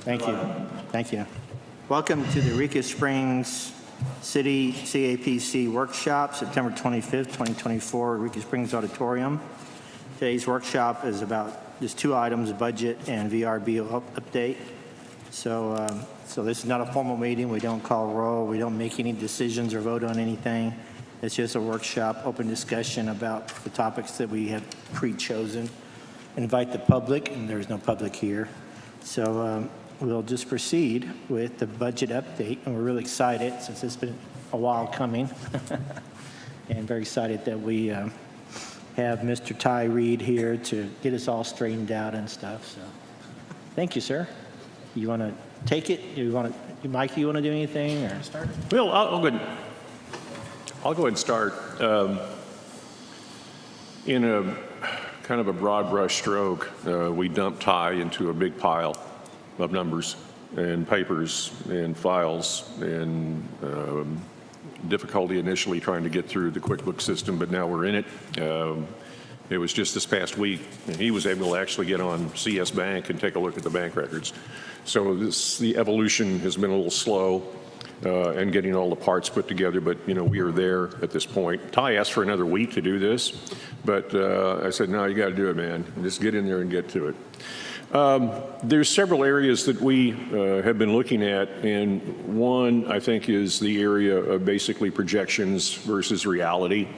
Thank you. Thank you. Welcome to the Eureka Springs City CAPC Workshop, September 25th, 2024, Eureka Springs Auditorium. Today's workshop is about just two items, budget and VRB update. So this is not a formal meeting. We don't call roll. We don't make any decisions or vote on anything. It's just a workshop, open discussion about the topics that we have pre-chosen. Invite the public, and there's no public here. So we'll just proceed with the budget update, and we're really excited since it's been a while coming, and very excited that we have Mr. Ty Reed here to get us all straightened out and stuff. So, thank you, sir. You want to take it? Mike, you want to do anything or start? Well, I'll go ahead and start. In a kind of a broad brush stroke, we dumped Ty into a big pile of numbers and papers and files and difficulty initially trying to get through the QuickBooks system, but now we're in it. It was just this past week, and he was able to actually get on CS Bank and take a look at the bank records. So the evolution has been a little slow and getting all the parts put together, but we are there at this point. Ty asked for another week to do this, but I said, no, you got to do it, man. Just get in there and get to it. There's several areas that we have been looking at, and one, I think, is the area of basically projections versus reality.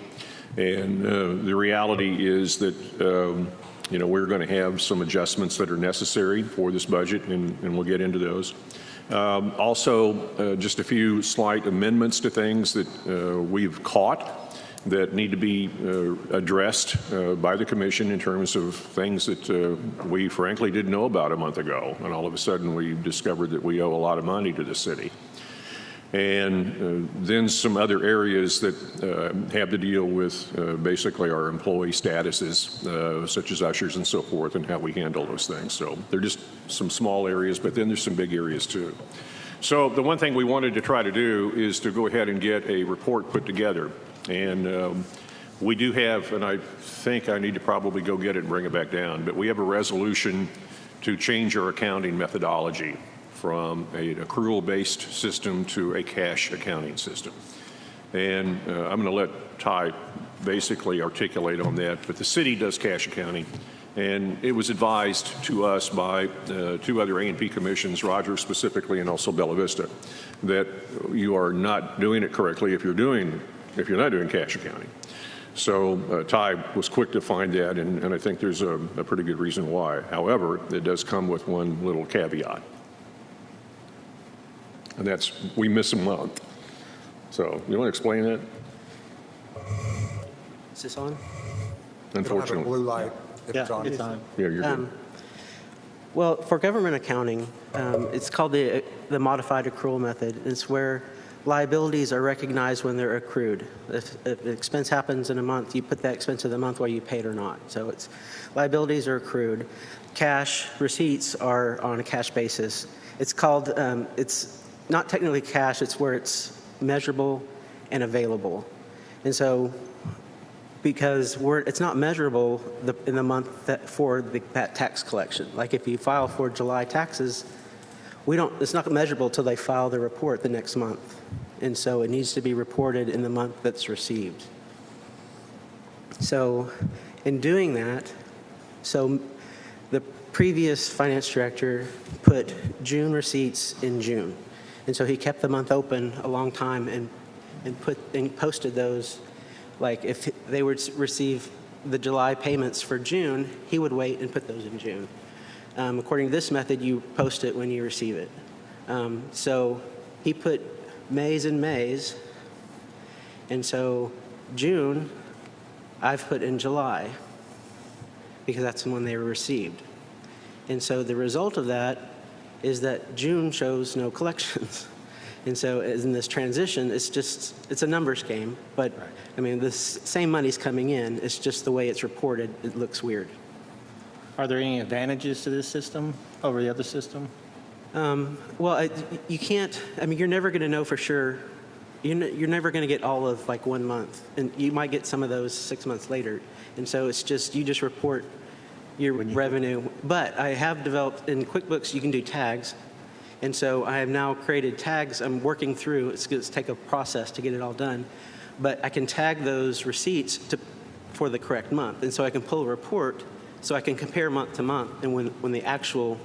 And the reality is that, we're going to have some adjustments that are necessary for this budget, and we'll get into those. Also, just a few slight amendments to things that we've caught that need to be addressed by the commission in terms of things that we frankly didn't know about a month ago. And all of a sudden we discovered that we owe a lot of money to the city. And then some other areas that have to deal with basically our employee statuses, such as ushers and so forth, and how we handle those things. So they're just some small areas, but then there's some big areas too. So the one thing we wanted to try to do is to go ahead and get a report put together. And we do have, and I think I need to probably go get it and bring it back down, but we have a resolution to change our accounting methodology from an accrual-based system to a cash accounting system. And I'm going to let Ty basically articulate on that, but the city does cash accounting. And it was advised to us by two other A&P commissions, Rogers specifically and also Bella Vista, that you are not doing it correctly if you're not doing cash accounting. So Ty was quick to find that, and I think there's a pretty good reason why. However, it does come with one little caveat, and that's we miss a month. So you want to explain that? Is this on? Unfortunately. Have a blue light. If Yeah, it's on. it's on. Yeah, you're good. Well, for government accounting, it's called the modified accrual method. It's where liabilities are recognized when they're accrued. If an expense happens in a month, you put that expense of the month whether you paid or not. So it's liabilities are accrued. Cash receipts are on a cash basis. It's called, it's not technically cash, it's where it's measurable and available. And so because it's not measurable in the month for that tax collection. Like if you file for July taxes, it's not measurable till they file the report the next month. And so it needs to be reported in the month that's received. So in doing that, so the previous finance director put June receipts in June. And so he kept the month open a long time and posted those. Like if they would receive the July payments for June, he would wait and put those in June. According to this method, you post it when you receive it. So he put May's in May's, and so June, I've put in July, because that's when they were received. And so the result of that is that June shows no collections. And so in this transition, it's a numbers game, but right. I mean, the same money's coming in, it's just the way it's reported, it looks weird. Are there any advantages to this system over the other system? Well, you can't, I mean, you're never going to know for sure. You're never going to get all of like 1 month, and you might get some of those 6 months later. And so it's just, you just report your revenue. But I have developed, in QuickBooks, you can do tags. And so I have now created tags. I'm working through, it's going to take a process to get it all done, but I can tag those receipts for the correct month. And so I can pull a report so I can compare month to month. And when the actual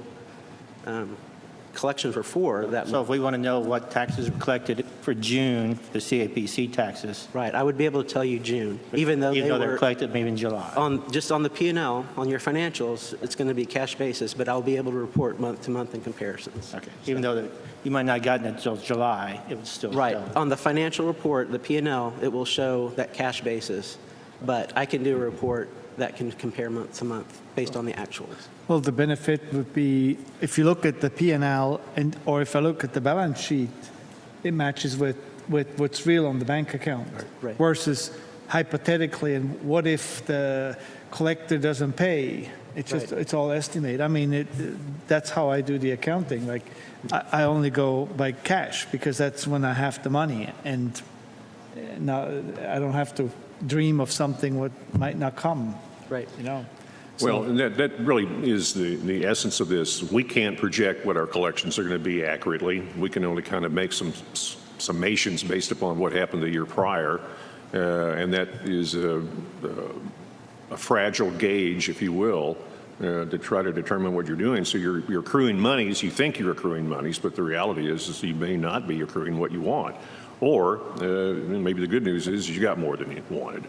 collections were for that So month. if we want to know what taxes were collected for June, the CAPC taxes, Right, I would be able to tell you June, even though even though they're were collected maybe in July. just on the P&L, on your financials, it's going to be cash basis, but I'll be able to report month to month in comparisons. Okay, even though you might not have gotten it until July, it was still. Right, show. on the financial report, the P&L, it will show that cash basis, but I can do a report that can compare month to month based on the actuals. Well, the benefit would be if you look at the P&L or if I look at the balance sheet, it matches with what's real on the bank account. Right. Versus hypothetically, and what if the collector doesn't pay? It's just Right. it's all estimate. I mean, that's how I do the accounting. Like I only go by cash because that's when I have the money, and now I don't have to dream of something what might not come. Right. You know. Well, and that really is the essence of this. We can't project what our collections are going to be accurately. We can only kind of make some summations based upon what happened the year prior, and that is a fragile gauge, if you will, to try to determine what you're doing. So you're accruing monies. You think you're accruing monies, but the reality is you may not be accruing what you want. Or maybe the good news is you got more than you wanted,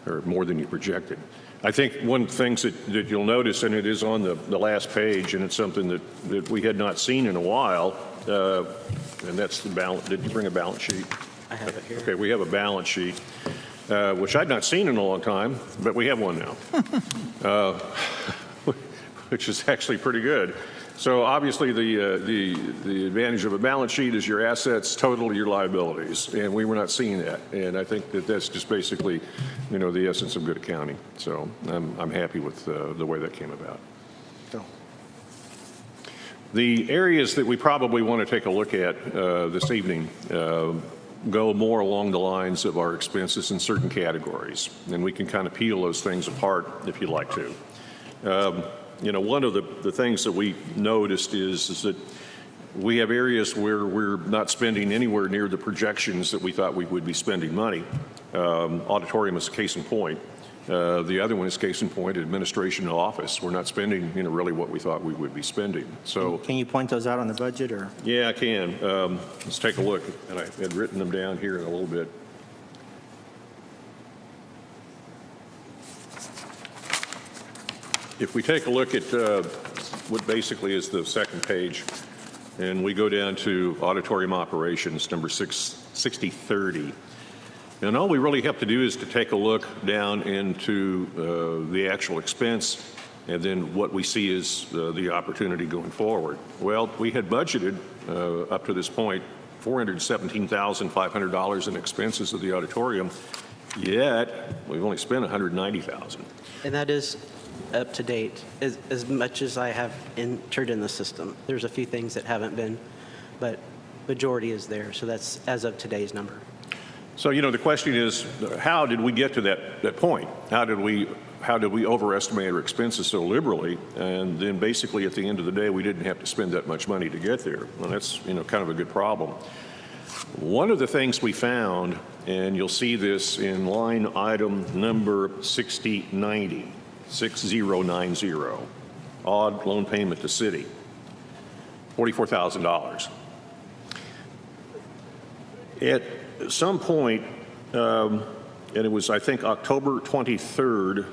or more than you projected. I think one of the things that you'll notice, and it is on the last page, and it's something that we had not seen in a while, and that's the balance. Did you bring a balance sheet? I have it here. Okay, we have a balance sheet, which I'd not seen in a long time, but we have one now, which is actually pretty good. So obviously the advantage of a balance sheet is your assets total your liabilities, and we were not seeing that. And I think that's just basically, the essence of good accounting. So I'm happy with the way that came about. The areas that we probably want to take a look at this evening go more along the lines of our expenses in certain categories, and we can kind of peel those things apart if you'd like to. One of the things that we noticed is that we have areas where we're not spending anywhere near the projections that we thought we would be spending money. Auditorium is a case in point. The other one is case in point, administration and office. We're not spending, really what we thought we would be spending. So, Can you point those out on the budget, or? yeah, I can. Let's take a look. And I had written them down here in a little bit. If we take a look at what basically is the second page, and we go down to auditorium operations, number 6030, and all we really have to do is to take a look down into the actual expense, and then what we see is the opportunity going forward. Well, we had budgeted up to this point $417,500 in expenses of the auditorium, yet we've only spent $190,000. And that is up to date, as much as I have entered in the system. There's a few things that haven't been, but majority is there. So that's as of today's number. So, the question is, how did we get to that point? How did we overestimate our expenses so liberally? And then basically at the end of the day, we didn't have to spend that much money to get there. Well, that's, kind of a good problem. One of the things we found, and you'll see this in line item number 6090, odd loan payment to city, $44,000. At some point, and it was, I think, October 23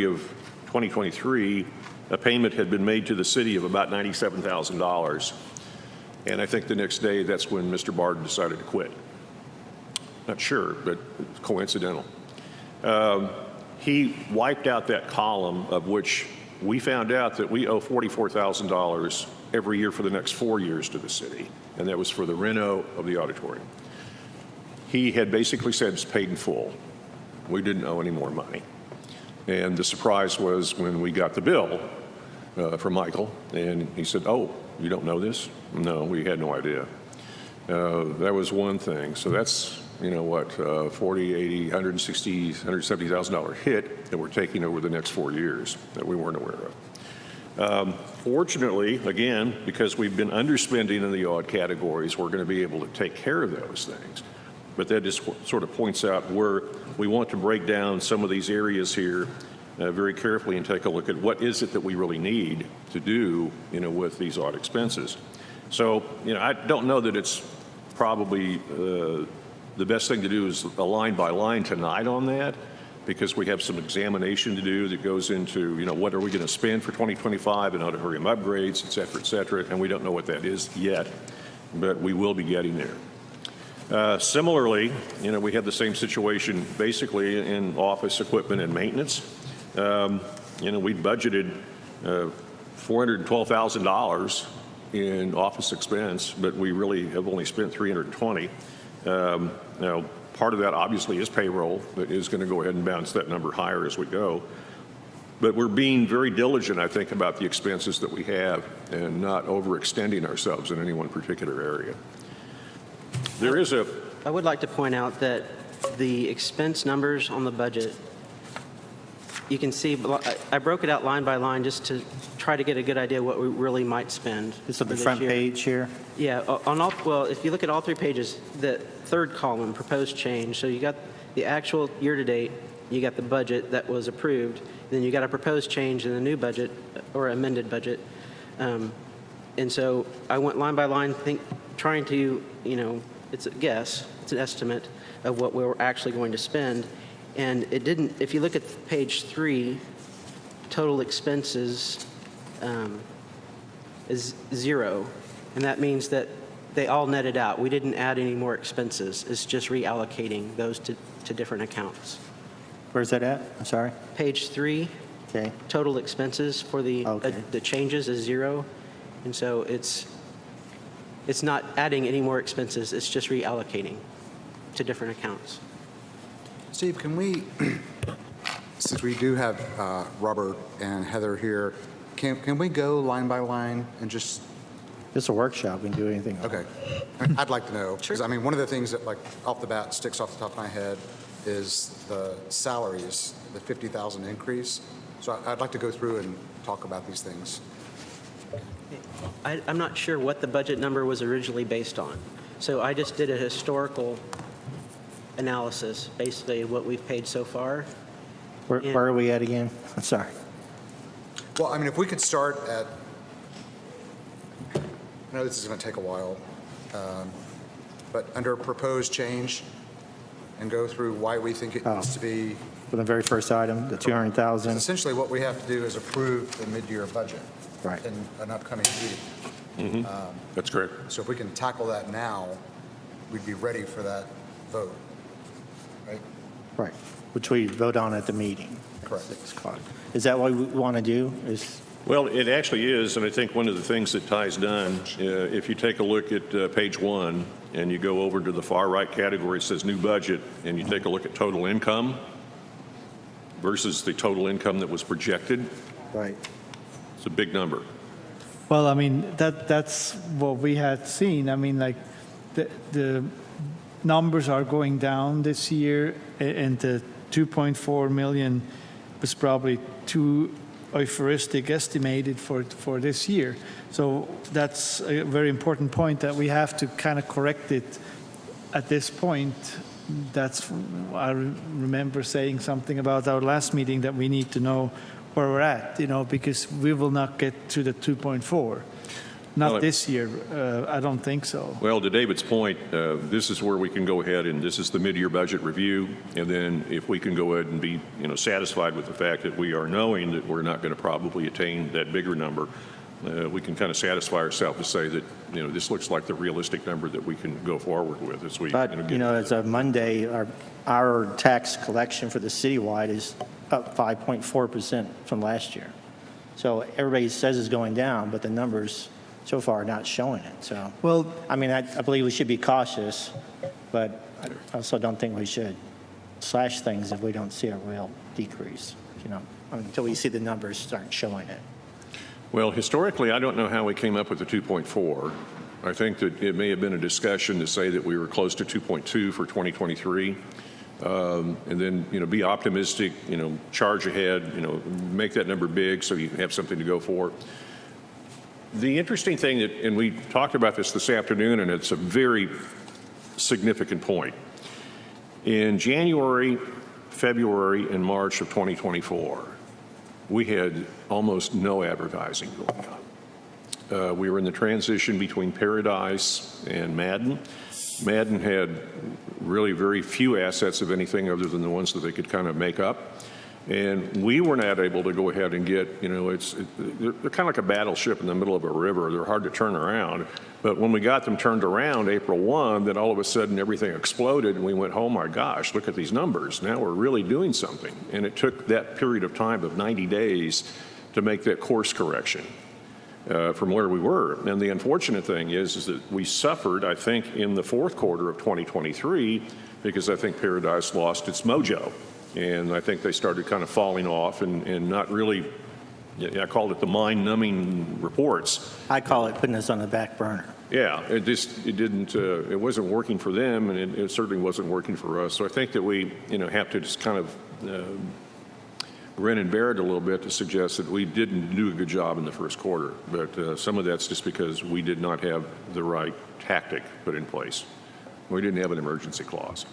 of 2023, a payment had been made to the city of about $97,000. And I think the next day, that's when Mr. Bard decided to quit. Not sure, but it's coincidental. He wiped out that column, of which we found out that we owe $44,000 every year for the next 4 years to the city, and that was for the reno of the auditorium. He had basically said it's paid in full. We didn't owe any more money. And the surprise was when we got the bill from Michael, and he said, "Oh, you don't know this?" No, we had no idea. That was one thing. So that's, $40,000, $80,000, $160,000, $170,000 hit that we're taking over the next 4 years that we weren't aware of. Fortunately, again, because we've been underspending in the odd categories, we're going to be able to take care of those things. But that just sort of points out where we want to break down some of these areas here very carefully and take a look at what is it that we really need to do, with these odd expenses. So, I don't know that it's probably the best thing to do is a line by line tonight on that, because we have some examination to do that goes into, what are we going to spend for 2025 in auditorium upgrades, et cetera, and we don't know what that is yet, but we will be getting there. Similarly, we have the same situation basically in office equipment and maintenance. We budgeted $412,000 in office expense, but we really have only spent $320,000. Now, part of that obviously is payroll, that is going to go ahead and bounce that number higher as we go. But we're being very diligent, I think, about the expenses that we have and not overextending ourselves in any one particular area. I would like to point out that the expense numbers on the budget, you can see, I broke it out line by line just to try to get a good idea what we really might spend. This on the for this front year. page here. Yeah, if you look at all 3 pages, the third column, proposed change, so you got the actual year-to-date, you got the budget that was approved, then you got a proposed change in the new budget or amended budget. And so I went line by line, trying to, it's a guess, it's an estimate of what we're actually going to spend. And it didn't, if you look at page 3, total expenses is 0. And that means that they all netted out. We didn't add any more expenses. It's just reallocating those to different accounts. Where's that at? I'm sorry. Page 3, Okay. total expenses for the changes is 0. And so it's not adding any more expenses. It's just reallocating to different accounts. Steve, can we, since we do have Robert and Heather here, can we go line by line and just, This is a workshop. We can do anything. okay. I'd like to know, because one of the things that off the bat sticks off the top of my head is the salaries, the 50,000 increase. So I'd like to go through and talk about these things. I'm not sure what the budget number was originally based on. So I just did a historical analysis, basically what we've paid so far. Where are we at again? I'm sorry. Well, if we could start at, I know this is going to take a while, but under proposed change and go through why we think it needs to be. For the very first item, the 200,000. Essentially, what we have to do is approve the mid-year budget Right. in an upcoming meeting. That's great. So if we can tackle that now, we'd be ready for that vote, right? Right. Which we vote on at the meeting. Correct. 6 o'clock. Is that what we want to do? Well, it actually is, and I think one of the things that Ty's done, if you take a look at page 1 and you go over to the far right category, it says new budget, and you take a look at total income versus the total income that was projected, Right. it's a big number. Well, that's what we had seen. The numbers are going down this year, and the 2.4 million was probably too euphoristic estimated for this year. So that's a very important point that we have to kind of correct it at this point. I remember saying something about our last meeting that we need to know where we're at, because we will not get to the 2.4. Not this year. I don't think so. Well, to David's point, this is where we can go ahead, and this is the mid-year budget review, and then if we can go ahead and be satisfied with the fact that we are knowing that we're not going to probably attain that bigger number, we can kind of satisfy ourselves to say that this looks like the realistic number that we can go forward with as we. But, as of Monday, our tax collection for the citywide is up 5.4% from last year. So everybody says it's going down, but the numbers so far are not showing it. So, Well, I believe we should be cautious, but I also don't think we should slash things if we don't see a real decrease, until we see the numbers start showing it. Well, historically, I don't know how we came up with the 2.4. I think that it may have been a discussion to say that we were close to 2.2 for 2023. And then, be optimistic, charge ahead, make that number big so you can have something to go for. The interesting thing and we talked about this afternoon, and it's a very significant point. In January, February, and March of 2024, we had almost no advertising going on. We were in the transition between Paradise and Madden. Madden had really very few assets of anything other than the ones that they could kind of make up. And we were not able to go ahead and get, they're kind of like a battleship in the middle of a river. They're hard to turn around. But when we got them turned around April 1, then all of a sudden everything exploded and we went, oh my gosh, look at these numbers. Now we're really doing something. And it took that period of time of 90 days to make that course correction from where we were. And the unfortunate thing is that we suffered, I think, in the fourth quarter of 2023 because I think Paradise lost its mojo. And I think they started kind of falling off and not really, I called it the mind-numbing reports. I call it putting us on the back burner. Yeah, it wasn't working for them, and it certainly wasn't working for us. So I think that we, have to just kind of grin and bear it a little bit to suggest that we didn't do a good job in the first quarter. But some of that's just because we did not have the right tactic put in place. We didn't have an emergency clause.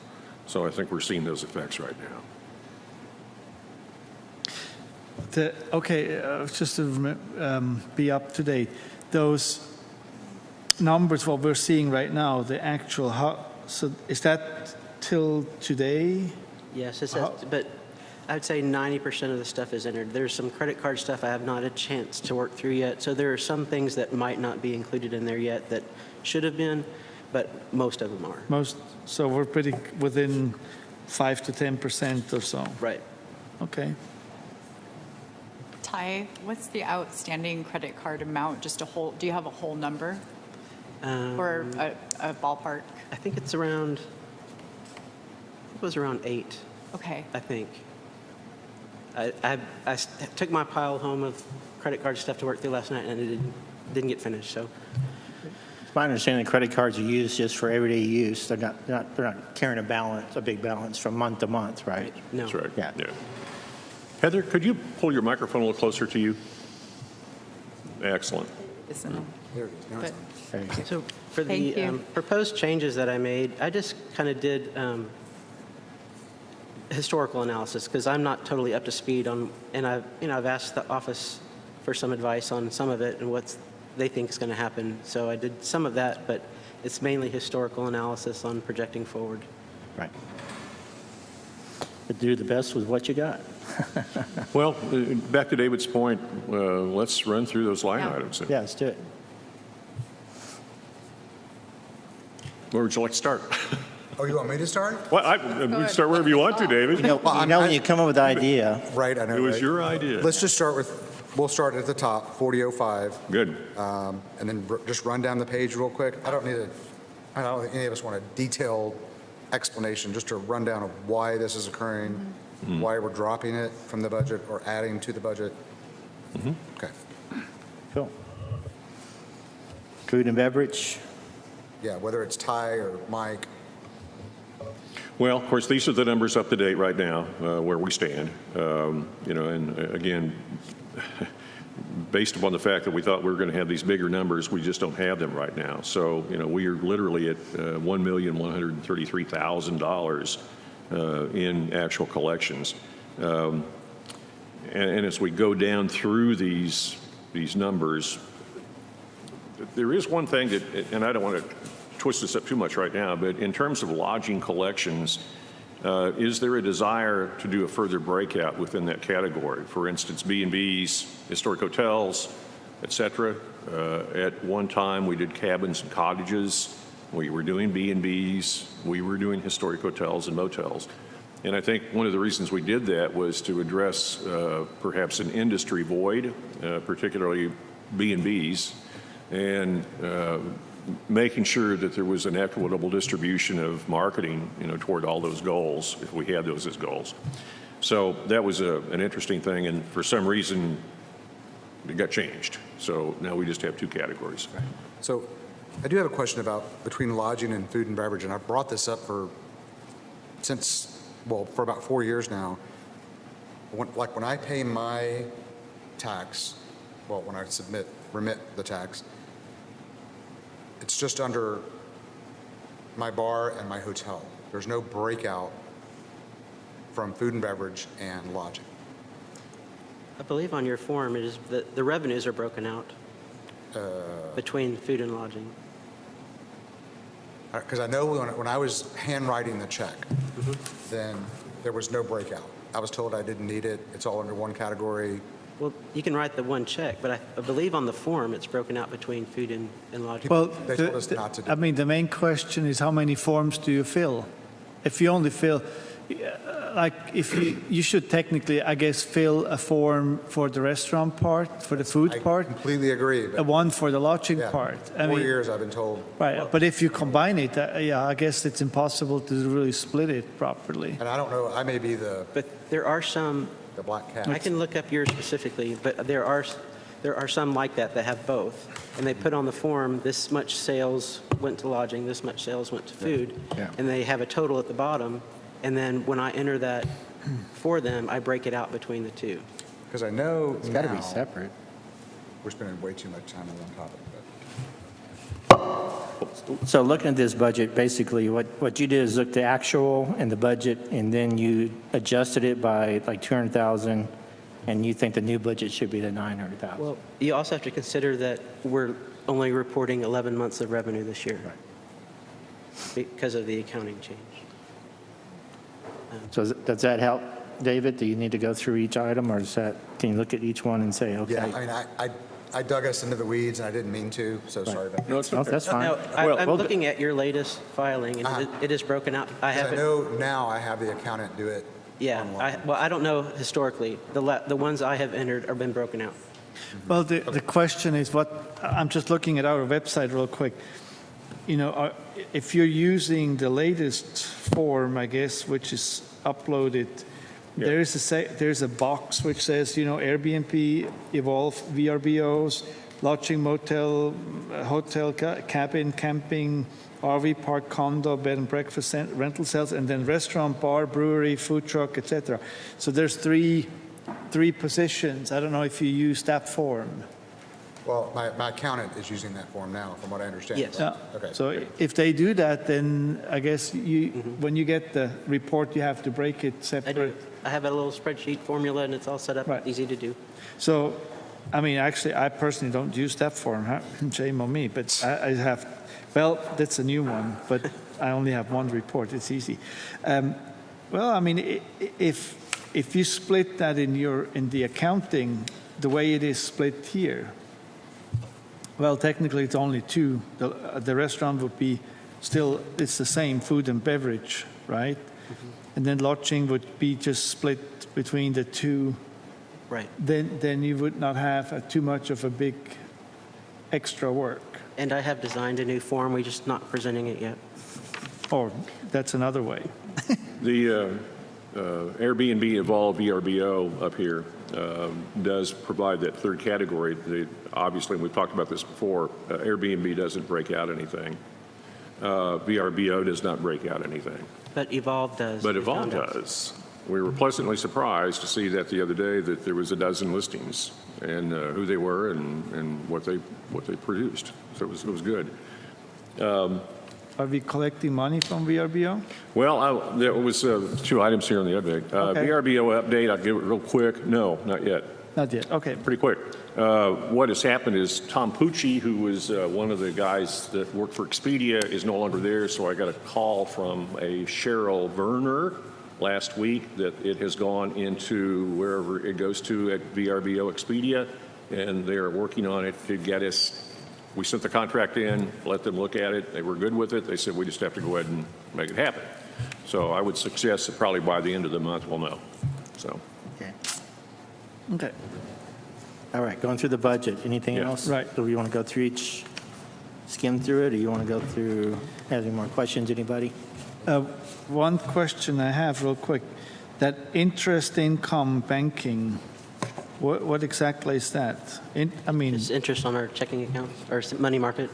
So I think we're seeing those effects right now. Just to be up to date, those numbers, what we're seeing right now, the actual, so is that till today? Yes, but I would say 90% of the stuff is entered. There's some credit card stuff I have not had a chance to work through yet. So there are some things that might not be included in there yet that should have been, but most of them are. So we're pretty within 5 to 10% or so. Right. Okay. Ty, what's the outstanding credit card amount? Do you have a whole number or a ballpark? I think it was around 8. Okay. I think. I took my pile home of credit card stuff to work through last night, and it didn't get finished. So, It's my understanding that credit cards are used just for everyday use. They're not carrying a big balance from month to month, right? no. That's right. Yeah. Heather, could you pull your microphone a little closer to you? Excellent. There it is. Now it's on. Very good. So for Thank the you. proposed changes that I made, I just kind of did historical analysis because I'm not totally up to speed on, and I've asked the office for some advice on some of it and what they think is going to happen. So I did some of that, but it's mainly historical analysis on projecting forward. Right. But do the best with what you got. Well, back to David's point, let's run through those line Yeah. items. Yeah, let's do it. Where would you like to start? Oh, you want me to start? Well, we can start wherever you want to, David. When you come up with an idea, Right, I know. It was right? your idea. Let's just we'll start at the top, 4005, Good. and then just run down the page real quick. I don't think any of us want a detailed explanation, just a rundown of why this is occurring, why we're dropping it from the budget or adding to the budget. Okay. cool. Food and beverage, Yeah, whether it's Ty or Mike. Well, of course, these are the numbers up to date right now, where we stand. And again, based upon the fact that we thought we were going to have these bigger numbers, we just don't have them right now. So, we are literally at $1,133,000 in actual collections. And as we go down through these numbers, there is one thing that, and I don't want to twist this up too much right now, but in terms of lodging collections, is there a desire to do a further breakout within that category? For instance, B&Bs, historic hotels, et cetera. At one time, we did cabins and cottages. We were doing B&Bs. We were doing historic hotels and motels. And I think one of the reasons we did that was to address perhaps an industry void, particularly B&Bs, and making sure that there was an equitable distribution of marketing, toward all those goals, if we had those as goals. So that was an interesting thing, and for some reason, it got changed. So now we just have two categories. So I do have a question about between lodging and food and beverage, and I've brought this up since well, for about 4 years now, when I pay my tax, well, when I remit the tax, it's just under my bar and my hotel. There's no breakout from food and beverage and lodging. I believe on your form, it is, the revenues are broken out between food and lodging. Because I know when I was handwriting the check, then there was no breakout. I was told I didn't need it. It's all under one category. Well, you can write the one check, but I believe on the form, it's broken out between food and lodging. Well, They told us not to do I mean, the main question is how many forms do you fill? If you only fill, like, if you should technically, I guess, fill a form for the restaurant part, for the food I part, completely agree. But one for the lodging yeah, part. 4 years I've been told. Right, but if you combine it, yeah, I guess it's impossible to really split it properly. And I don't know, I may be the But there are some, black cat. I can look up yours specifically, but there are some like that have both. And they put on the form, this much sales went to lodging, this much sales went to food. Yeah. And they have a total at the bottom. And then when I enter that for them, I break it out between the two. Because I know It's got to be now separate. we're spending way too much time on one topic. So looking at this budget, basically what you did is look the actual and the budget, and then you adjusted it by like 200,000, and you think the new budget should be the 900,000. Well, you also have to consider that we're only reporting 11 months of revenue this year because of the accounting change. So does that help, David? Do you need to go through each item, or can you look at each one and say, okay? Yeah, I mean, I dug us into the weeds, and I didn't mean to, so sorry about that. No, it's Oh, okay. that's fine. Now, Well, I'm well, looking at your latest filing, and it is broken out. I 'Cause I haven't, know now I have the accountant do it yeah, online. well, I don't know historically. The ones I have entered have been broken out. Well, the question is I'm just looking at our website real quick. You know, if you're using the latest form, I guess, which is uploaded, Yeah. there's a box which says, you know, Airbnb, Evolve, VRBOs, lodging, motel, hotel, cabin, camping, RV park, condo, bed and breakfast, rental sales, and then restaurant, bar, brewery, food truck, etc. So there's three positions. I don't know if you use that form. Well, my accountant is using that form now, from what I understand. Yes. Yeah. Okay. So if they do that, then I guess when you get the report, you have to break it I do. separate. I have a little spreadsheet formula, and it's all set up, Right. easy to do. So, I mean, actually, I personally don't use that form. Shame on me. But I have, well, that's a new one, but I only have one report. It's easy. Well, I mean, if you split that in the accounting, the way it is split here, well, technically, it's only two. The restaurant would be still, it's the same food and beverage, right? And then lodging would be just split between the two. Right. Then you would not have too much of a big extra work. And I have designed a new form, we're just not presenting it yet. Or that's another way. The Airbnb Evolve VRBO up here does provide that third category. Obviously, we've talked about this before, Airbnb doesn't break out anything. VRBO does not break out anything. But Evolve does. But we Evolve found out. does. We were pleasantly surprised to see that the other day, that there was a dozen listings, and who they were and what they produced. So it was good. Are we collecting money from VRBO? Well, there was two items here on the update. Okay. VRBO update, I'll give it real quick. No, not yet. Not yet. Okay. Pretty quick. What has happened is Tom Pucci, who was one of the guys that worked for Expedia, is no longer there, so I got a call from a Cheryl Werner last week that it has gone into wherever it goes to at VRBO Expedia, and they're working on it to get us. We sent the contract in, let them look at it. They were good with it. They said we just have to go ahead and make it happen. So I would suggest that probably by the end of the month we'll know. So. Okay. Okay. All right, going through the budget. Anything Yeah. else? Right. Do you want to go through each, skim through it, or you want to go through, have any more questions, anybody? One question I have real quick. That interest income banking, what exactly is that? I mean, It's interest on our checking accounts, or money market.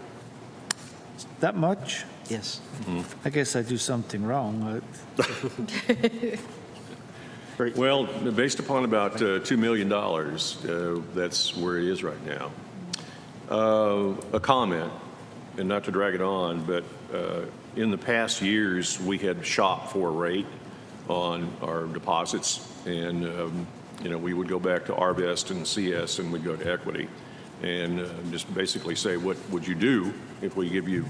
that much? Yes. I guess I do something wrong. Well, based upon about $2 million, that's where it is right now. A comment, and not to drag it on, but in the past years, we had shop for a rate on our deposits, and we would go back to Arvest and CS, and we'd go to Equity, and just basically say, what would you do if we give you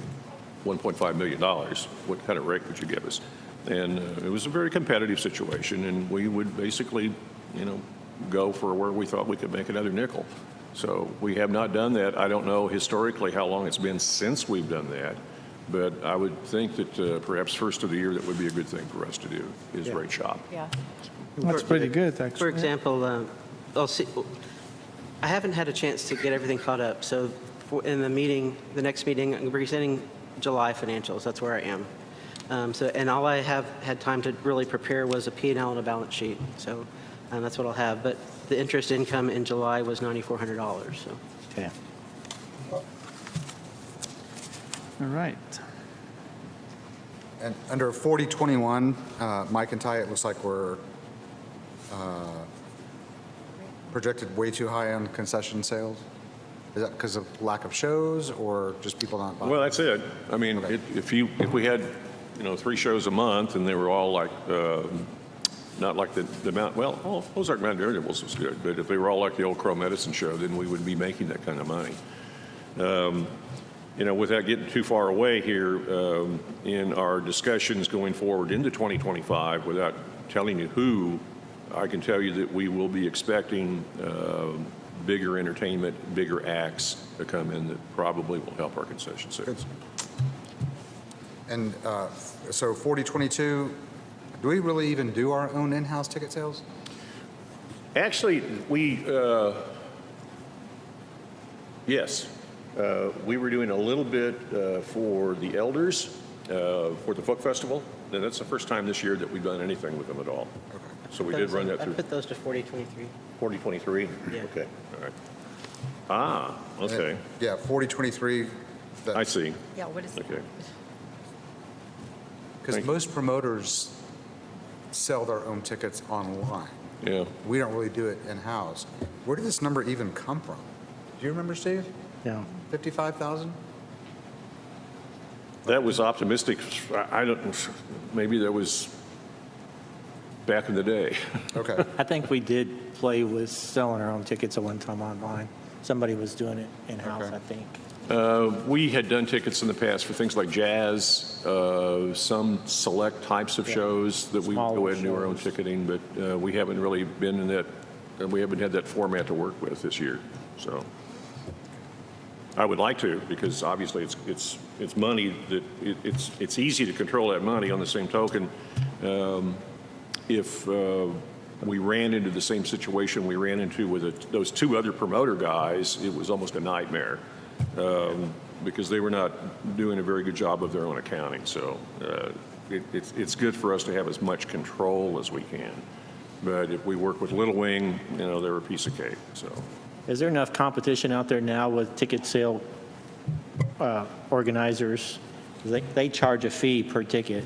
$1.5 million? What kind of rate would you give us? And it was a very competitive situation, and we would basically, go for where we thought we could make another nickel. So we have not done that. I don't know historically how long it's been since we've done that, but I would think that perhaps first of the year that would be a good thing for us to do is rate shop. Yeah. That's pretty good, actually. For example, I haven't had a chance to get everything caught up. So in the next meeting, I'm presenting July financials. That's where I am. And all I have had time to really prepare was a P&L and a balance sheet. So that's what I'll have. But the interest income in July was $9,400. So. Okay. All right. And under 4021, Mike and Ty, it looks like we're projected way too high on concession sales. Is that because of lack of shows or just people not buying? Well, that's it. I mean, Okay. if we had, 3 shows a month and they were all like, not like the Mount, well, Ozark Mountain Variables was good, but if they were all like the Old Crow Medicine Show, then we would be making that kind of money. Without getting too far away here, in our discussions going forward into 2025, without telling you who, I can tell you that we will be expecting bigger entertainment, bigger acts to come in that probably will help our concession sales. And so 4022, do we really even do our own in-house ticket sales? Actually, yes. We were doing a little bit for the Elders, for the Folk Festival. And that's the first time this year that we've done anything with them at all. Okay. So we did run that I through put those to 4023. 4023? Yeah. Okay, all right. Ah, okay. Yeah, 4023. I see. Yeah, what is Okay. Because Thank you. most promoters sell their own tickets online. Yeah. We don't really do it in-house. Where did this number even come from? Do you remember, Steve? Yeah. 55,000? That was optimistic. I don't, maybe that was back in the day. Okay. I think we did play with selling our own tickets at one time online. Somebody was doing it in-house, Okay. I think. We had done tickets in the past for things like jazz, some select types of shows that we Smaller go ahead and do our own shows. ticketing, but we haven't really been in that, we haven't had that format to work with this year. So I would like to, because obviously it's money that it's easy to control that money. On the same token, if we ran into the same situation we ran into with those 2 other promoter guys, it was almost a nightmare. Because they were not doing a very good job of their own accounting. So it's good for us to have as much control as we can. But if we work with Little Wing, they're a piece of cake. So Is there enough competition out there now with ticket sale organizers? They charge a fee per ticket.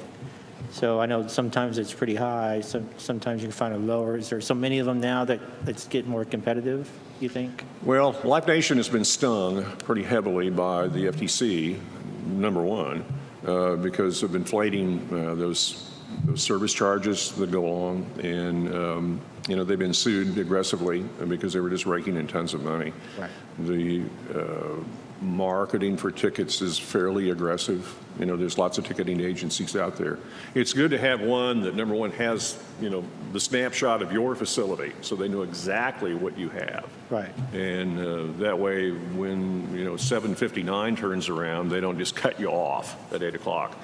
So I know sometimes it's pretty high, sometimes you can find it lower. Is there so many of them now that it's getting more competitive, you think? Well, Live Nation has been stung pretty heavily by the FTC, number one, because of inflating those service charges that go along. And, they've been sued aggressively because they were just raking in tons of money. Right. The marketing for tickets is fairly aggressive. There's lots of ticketing agencies out there. It's good to have one that, number one, has, the snapshot of your facility so they know exactly what you have. Right. And that way, when, 7:59 turns around, they don't just cut you off at 8 o'clock.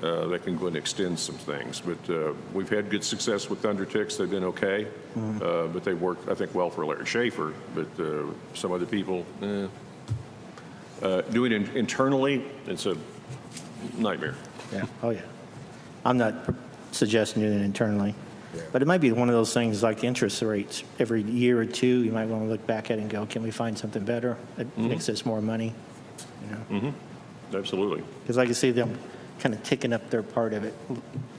They can go and extend some things. But we've had good success with Thunderticks. They've been okay. But they've worked, I think, well for Larry Schaefer. But some other people, doing it internally, it's a nightmare. Yeah. Oh, yeah. I'm not suggesting doing it internally. Yeah. But it might be one of those things like interest rates. Every year or two, you might want to look back at it and go, can we find something better that makes us more money? Absolutely. Because I can see them kind of ticking up their part of it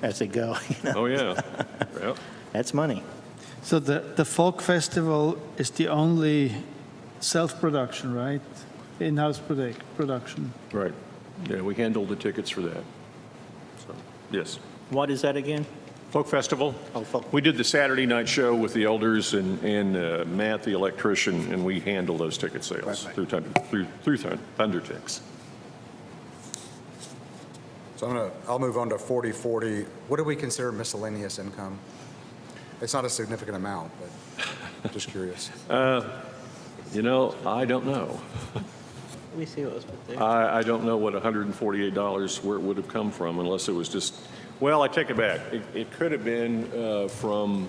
as they go. Oh, yeah. Yeah. That's money. So the folk festival is the only self-production, right? In-house production. Right. Yeah, we handle the tickets for that. So, yes. What is that again? Folk Festival. Oh, folk. We did the Saturday night show with the elders and Matt, the electrician, and we handle those ticket sales Right. through Thundertix. So I'll move on to 4040. What do we consider miscellaneous income? It's not a significant amount, but just curious. You know, I don't know. Let me see what was put there. I don't know what $148 where it would have come from unless it was just, well, I take it back. It could have been from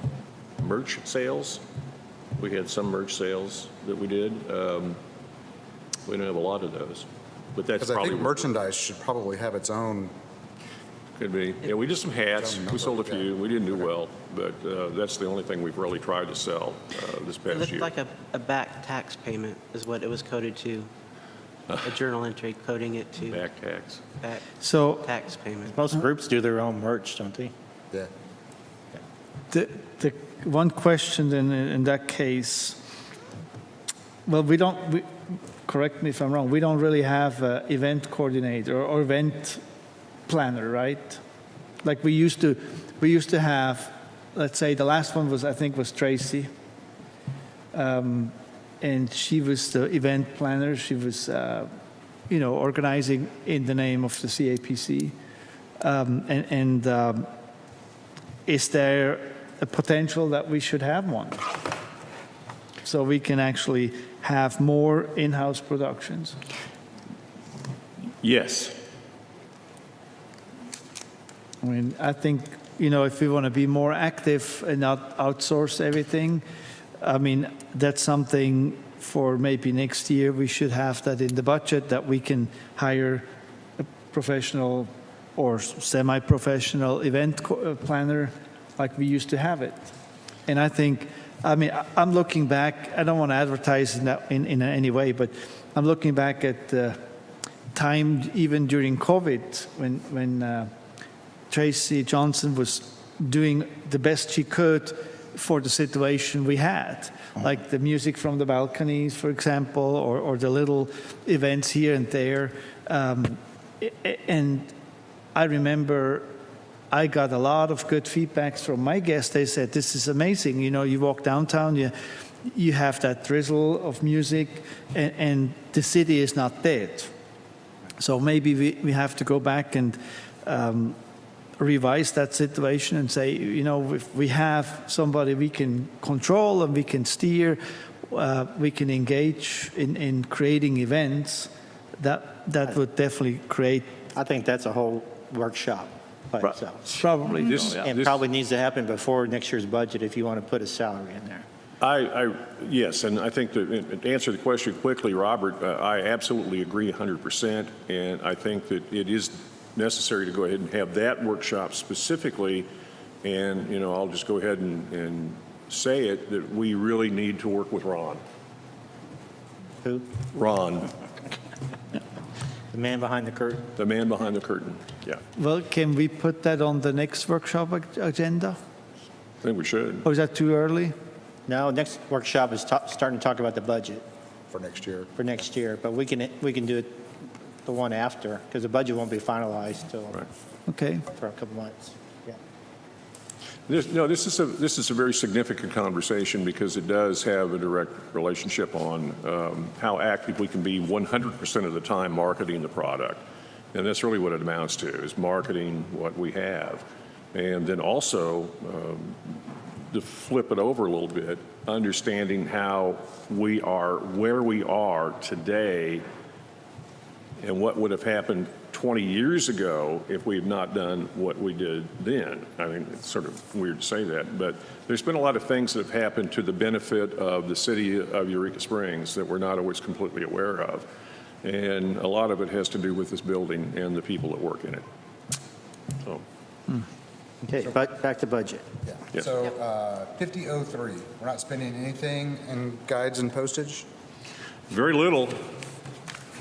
merch sales. We had some merch sales that we did. We don't have a lot of those, but that's Because I probably. think merchandise should probably have its own. Could be. Yeah, we did some hats. We sold a few. We didn't do well, but that's the only thing we've really tried to sell this It past looked year. like a back tax payment is what it was coded to. A journal entry coding it to Back tax. back So tax payment. Most groups do their own merch, don't they? Yeah. the one question then in that case, well, correct me if I'm wrong, we don't really have an event coordinator or event planner, right? Like we used to have, let's say the last one was, I think was Tracy. And she was the event planner. She was, organizing in the name of the CAPC. Is there a potential that we should have one? So we can actually have more in-house productions? Yes. I mean, I think, if we want to be more active and not outsource everything, I mean, that's something for maybe next year. We should have that in the budget, that we can hire a professional or semi-professional event planner like we used to have it. And I think, I'm looking back, I don't want to advertise in any way, but I'm looking back at the time even during COVID when Tracy Johnson was doing the best she could for the situation we had, like the music from the balconies, for example, or the little events here and there. And I remember I got a lot of good feedbacks from my guests. They said, this is amazing. You walk downtown, you have that drizzle of music, and the city is not dead. So maybe we have to go back and revise that situation and say, if we have somebody we can control and we can steer, we can engage in creating events, that would definitely create. I think that's a whole workshop by itself. Probably. And probably needs to happen before next year's budget if you want to put a salary in there. Yes, and I think to answer the question quickly, Robert, I absolutely agree 100%, and I think that it is necessary to go ahead and have that workshop specifically, and, I'll just go ahead and say it, that we really need to work with Ron. Who? Ron, The man behind the curtain? the man behind the curtain. Yeah, Well, can we put that on the next workshop agenda? I think we should. Or is that too early? No, next workshop is starting to talk about the budget For next year. for next year, but we can do it the one after, because the budget won't be finalized till Right. Okay. for a couple months. Yeah. This is a very significant conversation because it does have a direct relationship on how active we can be 100% of the time marketing the product. And that's really what it amounts to, is marketing what we have. And then also, to flip it over a little bit, understanding how we are, where we are today, and what would have happened 20 years ago if we had not done what we did then. I mean, it's sort of weird to say that, but there's been a lot of things that have happened to the benefit of the city of Eureka Springs that we're not always completely aware of. And a lot of it has to do with this building and the people that work in it. So, Okay, back to budget. Yeah. Yes. So 5003, we're not spending anything in guides and postage? very little.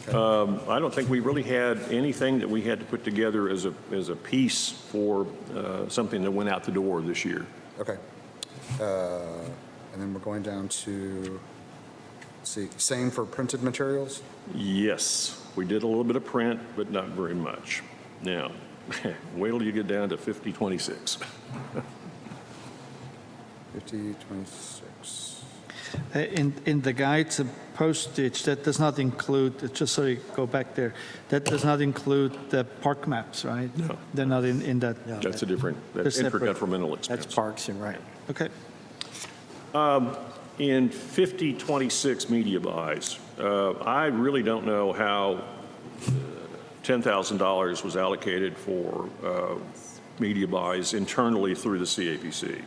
I don't think we really had anything that we had to put together as a piece for something that went out the door this year. Okay. And then we're going down to, let's see, same for printed materials? Yes, we did a little bit of print, but not very much. Now, wait till you get down to 5026. 5026. In the guides and postage, that does not include, just so you go back there, that does not include the park maps, right? No. They're not in that. That's a different, that's They're separate. intergovernmental expense. That's parks and right. Okay. In 5026 media buys, I really don't know how $10,000 was allocated for media buys internally through the CAPC.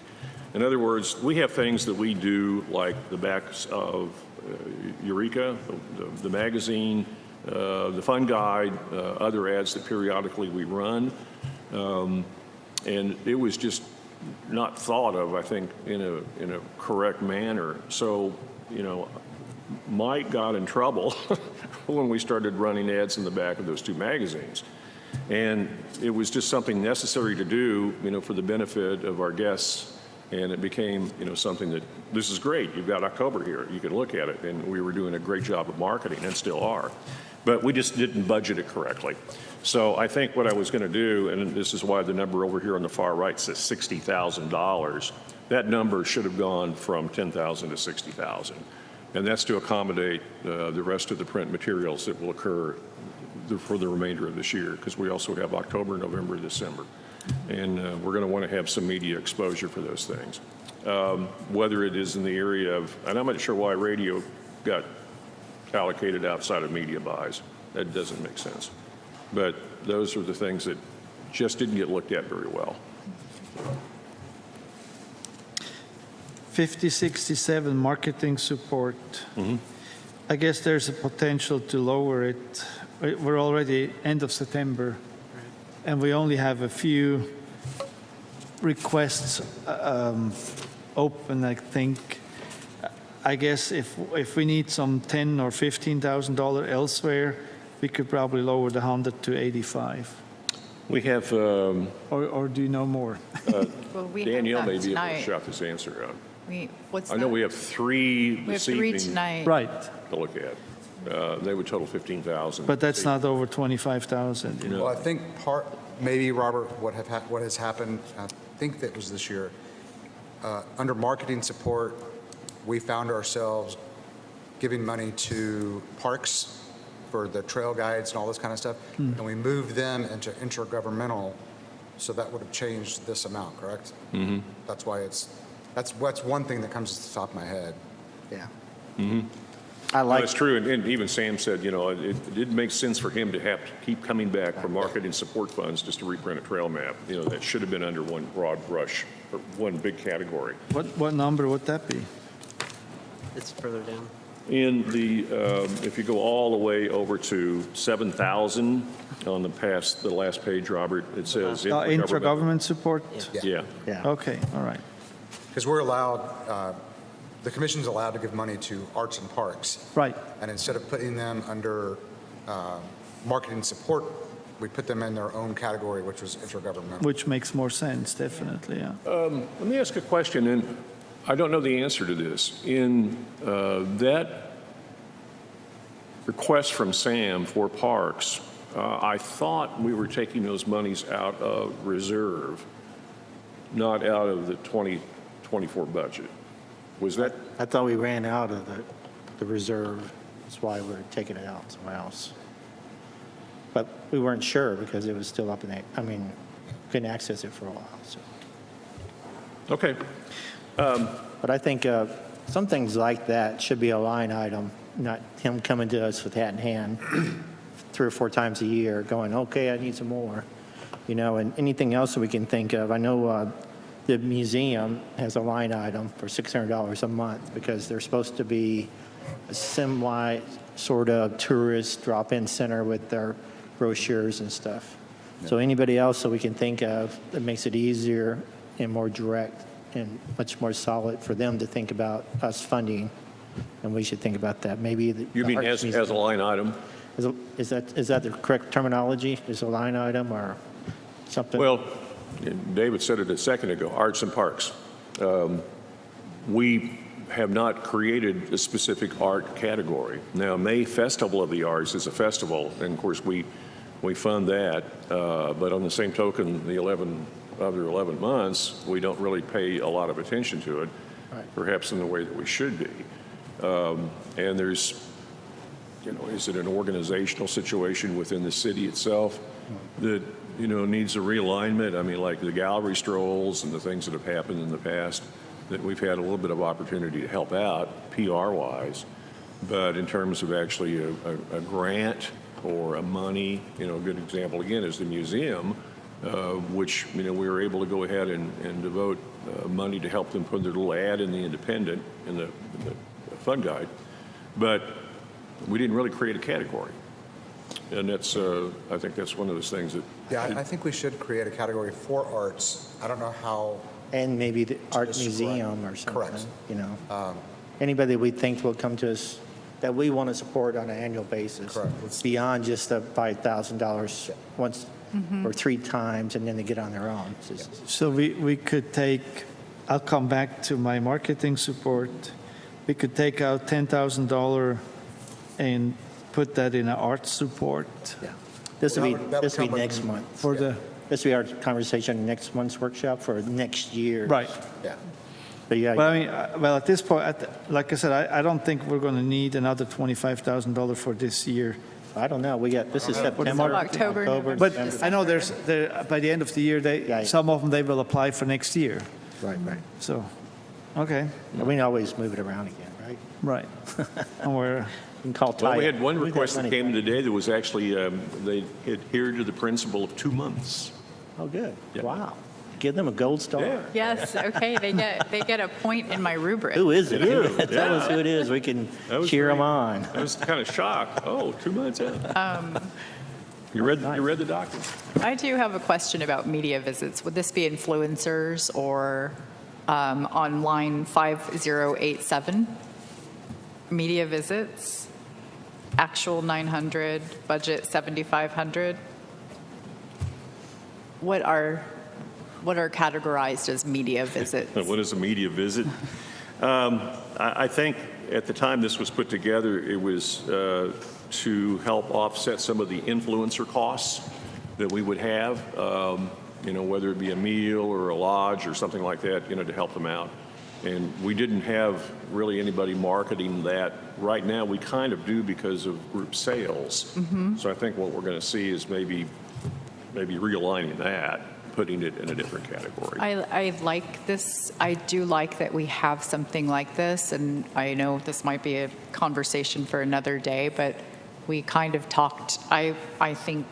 In other words, we have things that we do like the backs of Eureka, the magazine, the fun guide, other ads that periodically we run. And it was just not thought of, I think, in a correct manner. So, you know, Mike got in trouble when we started running ads in the back of those two magazines. And it was just something necessary to do, you know, for the benefit of our guests. And it became, you know, something that, this is great, you've got October here, you can look at it. And we were doing a great job of marketing and still are. But we just didn't budget it correctly. So I think what I was going to do, and this is why the number over here on the far right says $60,000, that number should have gone from $10,000 to $60,000. And that's to accommodate the rest of the print materials that will occur for the remainder of this year, because we also have October, November, December. And we're going to want to have some media exposure for those things. Whether it is in the area of, and I'm not sure why radio got allocated outside of media buys. That doesn't make sense. But those are the things that just didn't get looked at very well. 5067 marketing support. I guess there's a potential to lower it. We're already end of September, and we only have a few requests open, I think. I guess if we need some $10,000 or $15,000 elsewhere, we could probably lower the 100 to 85. We have, Or do you know more? Well, we Danielle have may that be able to tonight. shout this answer out. What's I know that? we have three We have this 3 evening tonight. Right, to look at. They would total 15,000. but that's not over 25,000. You know? Well, I think maybe, Robert, what has happened, I think that was this year, under marketing support, we found ourselves giving money to parks for the trail guides and all this kind of stuff, and we moved them into intergovernmental, so that would have changed this amount, correct? Mm-hmm. That's why that's one thing that comes to the top of my head. Yeah. No, I like, it's true, and even Sam said, you know, it didn't make sense for him to have to keep coming back for marketing support funds just to reprint a trail map. You know, that should have been under one broad brush, or one big category. What number would that be? It's further down. In the, if you go all the way over to 7,000 on the last page, Robert, it says Intragovernment support? Yeah. yeah. Okay, all right. Because we're allowed, the commission's allowed to give money to arts and parks. Right. And instead of putting them under marketing support, we put them in their own category, which was intergovernmental. Which makes more sense, definitely, yeah. Let me ask a question, and I don't know the answer to this. In that request from Sam for parks, I thought we were taking those monies out of reserve, not out of the 2024 budget. Was that? I thought we ran out of the reserve. That's why we're taking it out somewhere else. But we weren't sure because it was still up in the, couldn't access it for a while, so. Okay. But I think some things like that should be a line item, not him coming to us with hat in hand 3 or 4 times a year going, okay, I need some more. You know, and anything else that we can think of. I know the museum has a line item for $600 a month because they're supposed to be a semi sort of tourist drop-in center with their brochures and stuff. So anybody else that we can think of that makes it easier and more direct and much more solid for them to think about us funding, and we should think about that. Maybe You mean as a line item? Is that the correct terminology? Is a line item or something? Well, David said it a second ago, arts and parks. We have not created a specific art category. Now, May Festival of the Arts is a festival, and of course, we fund that. But on the same token, the 11 months, we don't really pay a lot of attention to it, perhaps in the way that we should be. And there's, is it an organizational situation within the city itself that, needs a realignment? I mean, like the gallery strolls and the things that have happened in the past that we've had a little bit of opportunity to help out PR-wise. But in terms of actually a grant or a money, a good example, again, is the museum, which, we were able to go ahead and devote money to help them put their little ad in the Independent, in the fund guide. But we didn't really create a category. And that's, I think that's one of those things that... Yeah, I think we should create a category for arts. I don't know how. And maybe the art describe- museum or something. Correct. Anybody we think will come to us that we want to support on an annual basis. Correct. Beyond just the $5,000 once or 3 times, and then they get on their own. It's just- So we could take, I'll come back to my marketing support. We could take out $10,000 and put that in an art support Yeah. This Well, will that be, would this will be come next with- month. for the, This will be our conversation in next month's workshop for next year. right. Yeah. But yeah, Well, I mean, well, at this point, like I said, I don't think we're going to need another $25,000 for this year. I don't know. This is What is September. October, November, But December. I know by the end of the year, Yeah. some of them, they will apply for next year. Right. So, okay, We can always move it around again, right? right. And we're, You can call Ty. Well, we had one We've got request that money. came today that was actually, they adhered to the principle of 2 months. Oh, good. Yeah. Wow. Give them a gold star. Yeah. Yes, okay, they get a point in my rubric. Who is it? You. Tell us Yeah. who it is. We can That was cheer them great. on. I was kind of shocked. Oh, 2 months out. You read the document? I do have a question about media visits. Would this be influencers or on line 5087? Media visits, actual 900, budget 7,500. What are categorized as media visits? What is a media visit? I think at the time this was put together, it was to help offset some of the influencer costs that we would have, whether it be a meal or a lodge or something like that, to help them out. And we didn't have really anybody marketing that. Right now, we kind of do because of group sales. So I think what we're going to see is maybe realigning that, putting it in a different category. I like this. I do like that we have something like this, and I know this might be a conversation for another day, but we kind of talked, I think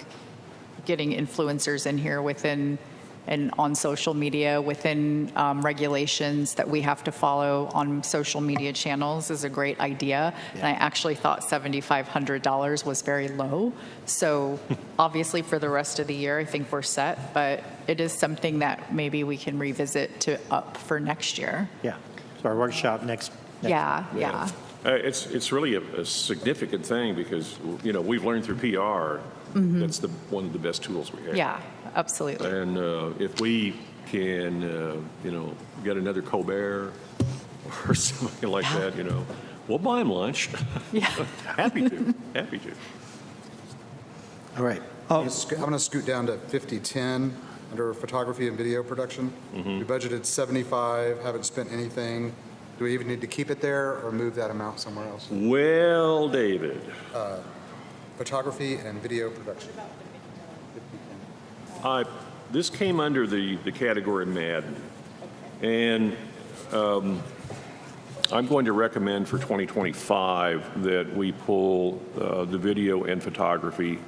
getting influencers in here within and on social media, within regulations that we have to follow on social media channels is a great idea. And I actually thought $7,500 was very low. So obviously for the rest of the year, I think we're set, but it is something that maybe we can revisit to up for next year. Yeah. So our workshop next. Yeah. It's really a significant thing because, we've learned through PR, that's one of the best tools we have. Yeah, absolutely. And if we can, get another Colbert or something like that, we'll buy them lunch. Yeah. Happy to. All right. I'm going to scoot down to 5010 under photography and video production. We budgeted 75, haven't spent anything. Do we even need to keep it there or move that amount somewhere else? Well, David, Photography and video production. this came under the category Madden. And I'm going to recommend for 2025 that we pull the video and photography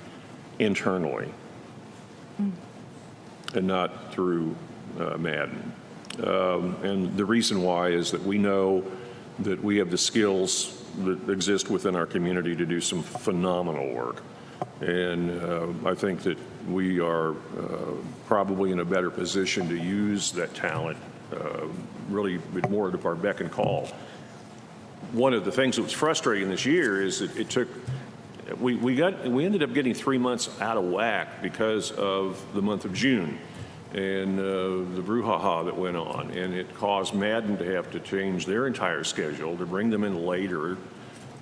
internally and not through Madden. And the reason why is that we know that we have the skills that exist within our community to do some phenomenal work. And I think that we are probably in a better position to use that talent really with more of our beck and call. One of the things that was frustrating this year is that it took we ended up getting 3 months out of whack because of the month of June and the brouhaha that went on, and it caused Madden to have to change their entire schedule to bring them in later,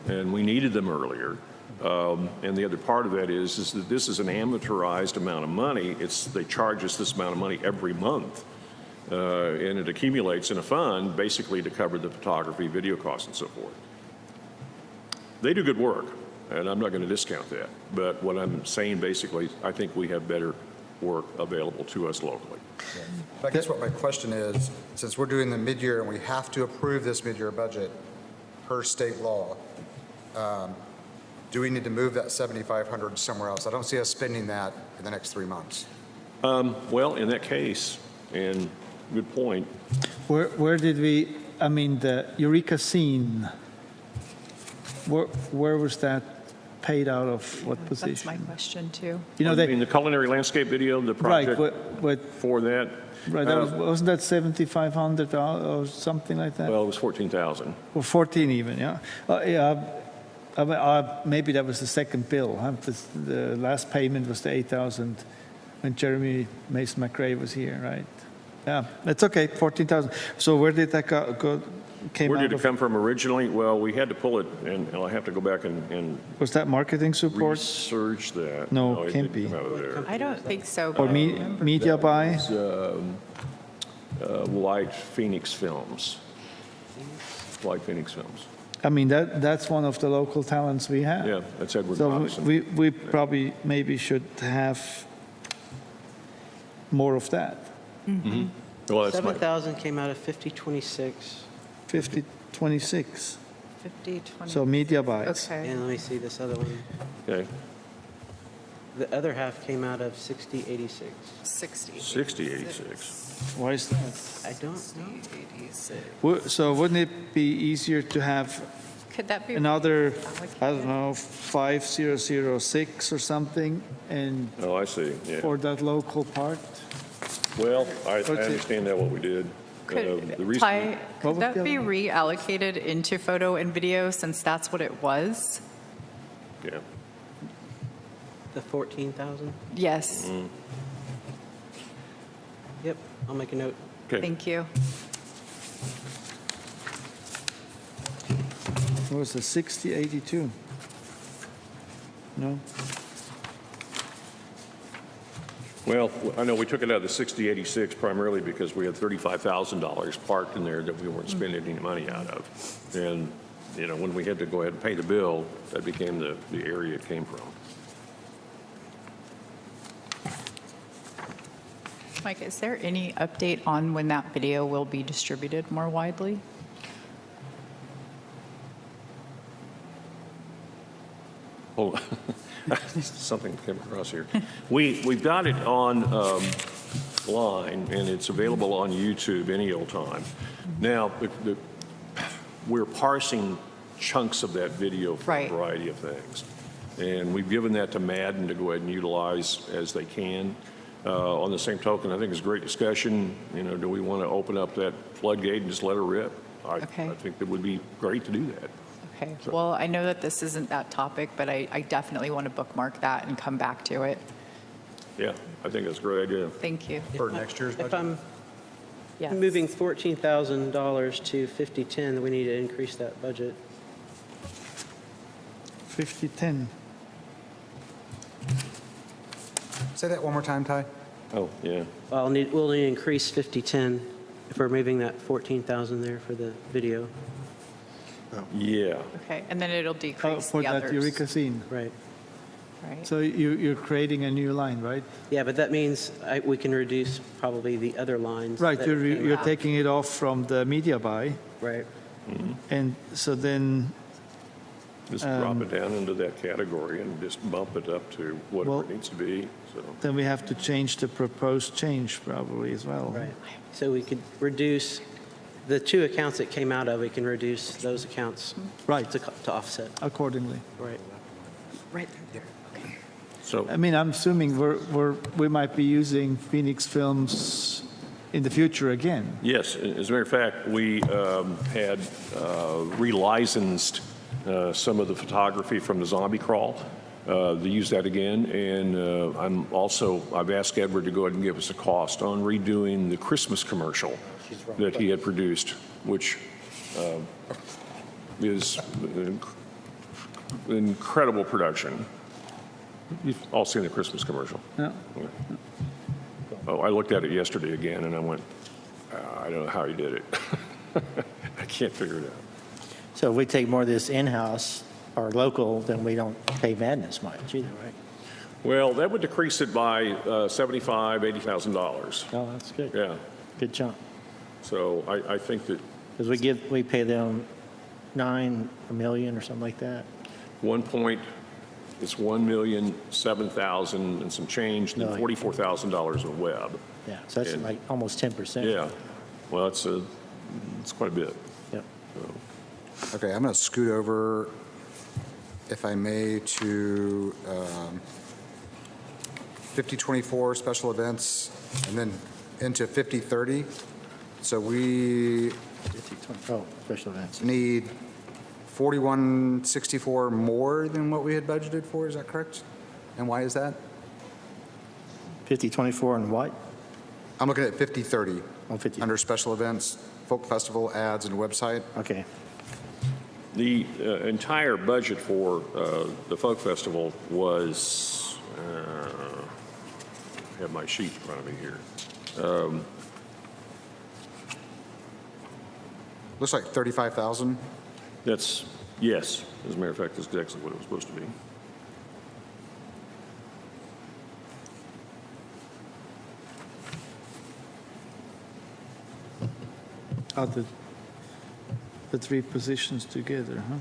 and we needed them earlier. And the other part of that is that this is an amateurized amount of money. They charge us this amount of money every month, and it accumulates in a fund basically to cover the photography, video costs, and so forth. They do good work, and I'm not going to discount that. But what I'm saying basically, I think we have better work available to us locally. I guess what my question is, since we're doing the mid-year and we have to approve this mid-year budget per state law, do we need to move that 7,500 somewhere else? I don't see us spending that in the next 3 months. Well, in that case, and good point, Where did we, I mean, the Eureka scene, where was that paid out of, what position? That's my question, too. You know, I they, mean, the culinary landscape video, the right, project what, for that, right, that was, wasn't that 7,500 or something like that? well, it was 14,000. Or 14 even, yeah. Maybe that was the second bill. Huh? The last payment was the 8,000 when Jeremy Mason McRae was here, right? Yeah, that's okay, 14,000. So where did that came Where out did it of? come from originally? Well, we had to pull it, and I'll have to go back and Was that marketing support? research that. No, it can't didn't be. come out of there. I don't think so. Or but I remember- media buy? White Phoenix Films. White Phoenix Films. I mean, that's one of the local talents we have. Yeah, that's Edward So Robinson. we probably maybe should have more of that. Well, that's my, 7,000 came out of 5026. 5026. 50, 20. So media buys. Okay. And let me see this other one. okay, The other half came out of 6086. 60. 6086. Why is that? I don't know. 86. So wouldn't it be easier to have Could that be? another, I allocated? don't know, 5006 or something, and Oh, I see, yeah. for that local part? Well, I What's it- understand that what we did. Could, The reason- Ty, What could was that the be other one? reallocated into photo and video since that's what it was? Yeah, The 14,000? Yes, Yep, I'll make a note. okay. thank you. What was it, 6082? No? Well, I know we took it out of the 6086 primarily because we had $35,000 parked in there that we weren't spending any money out of. And, you know, when we had to go ahead and pay the bill, that became the area it came from. Mike, is there any update on when that video will be distributed more widely? Hold on. Something came across here. We've got it on line, and it's available on YouTube any old time. Now, we're parsing chunks of that video for a Right. variety of things. And we've given that to Madden to go ahead and utilize as they can. On the same token, I think it's a great discussion. You know, do we want to open up that floodgate and just let her rip? Okay. I think that would be great to do that. Okay, well, I know that this isn't that topic, but I definitely want to bookmark that and come back to it. Yeah, I think that's a great idea. Thank you. For next year's If budget? I'm Yes. moving $14,000 to 5010, then we need to increase that budget. 5010. Say that one more time, Ty. Oh, yeah. We'll need to increase 5010 if we're moving that 14,000 there for the video. Yeah. Okay, and then it'll decrease For the that Eureka others, scene. Right. right? So you're creating a new line, right? Yeah, but that means we can reduce probably the other lines. Right, that you're came out. taking it off from the media buy, Right. and so then, Just drop it down into that category and just bump it up to whatever Well- it needs to be, so. then we have to change the proposed change probably as well. Right. So we could reduce the two accounts that came out of, we can reduce those accounts Right, to offset. accordingly. Right. Right there. So, I mean, I'm assuming we might be using Phoenix Films in the future again. yes, as a matter of fact, we had relicensed some of the photography from the zombie crawl. They use that again, and I've asked Edward to go ahead and give us a cost on redoing the Christmas commercial that he had produced, which is incredible production. You've all seen the Christmas commercial. Yeah. Oh, I looked at it yesterday again, and I went, I don't know how he did it. I can't figure it out. So if we take more of this in-house or local, then we don't pay Madness much either, right? Well, that would decrease it by $75,000, $80,000. Oh, that's good. Yeah. Good chunk. So I think that Because we pay them $9 million or something like that. it's $1,007,000 and some change, and then Million. $44,000 in web. Yeah, so that's And- like almost 10%. Yeah. Well, it's quite a bit. Yep. Okay, I'm going to scoot over, if I may, to 5024 special events, and then into 5030. So we 50/20. Oh, special events. need 4164 more than what we had budgeted for, is that correct? And why is that? 50/24 and what? I'm looking at 5030. Oh, 50. Under special events, folk festival, ads, and website. Okay. The entire budget for the Folk Festival was, I have my sheet in front of me here. Looks like 35,000. Yes, as a matter of fact, that's exactly what it was supposed to be. Are the three positions together, huh?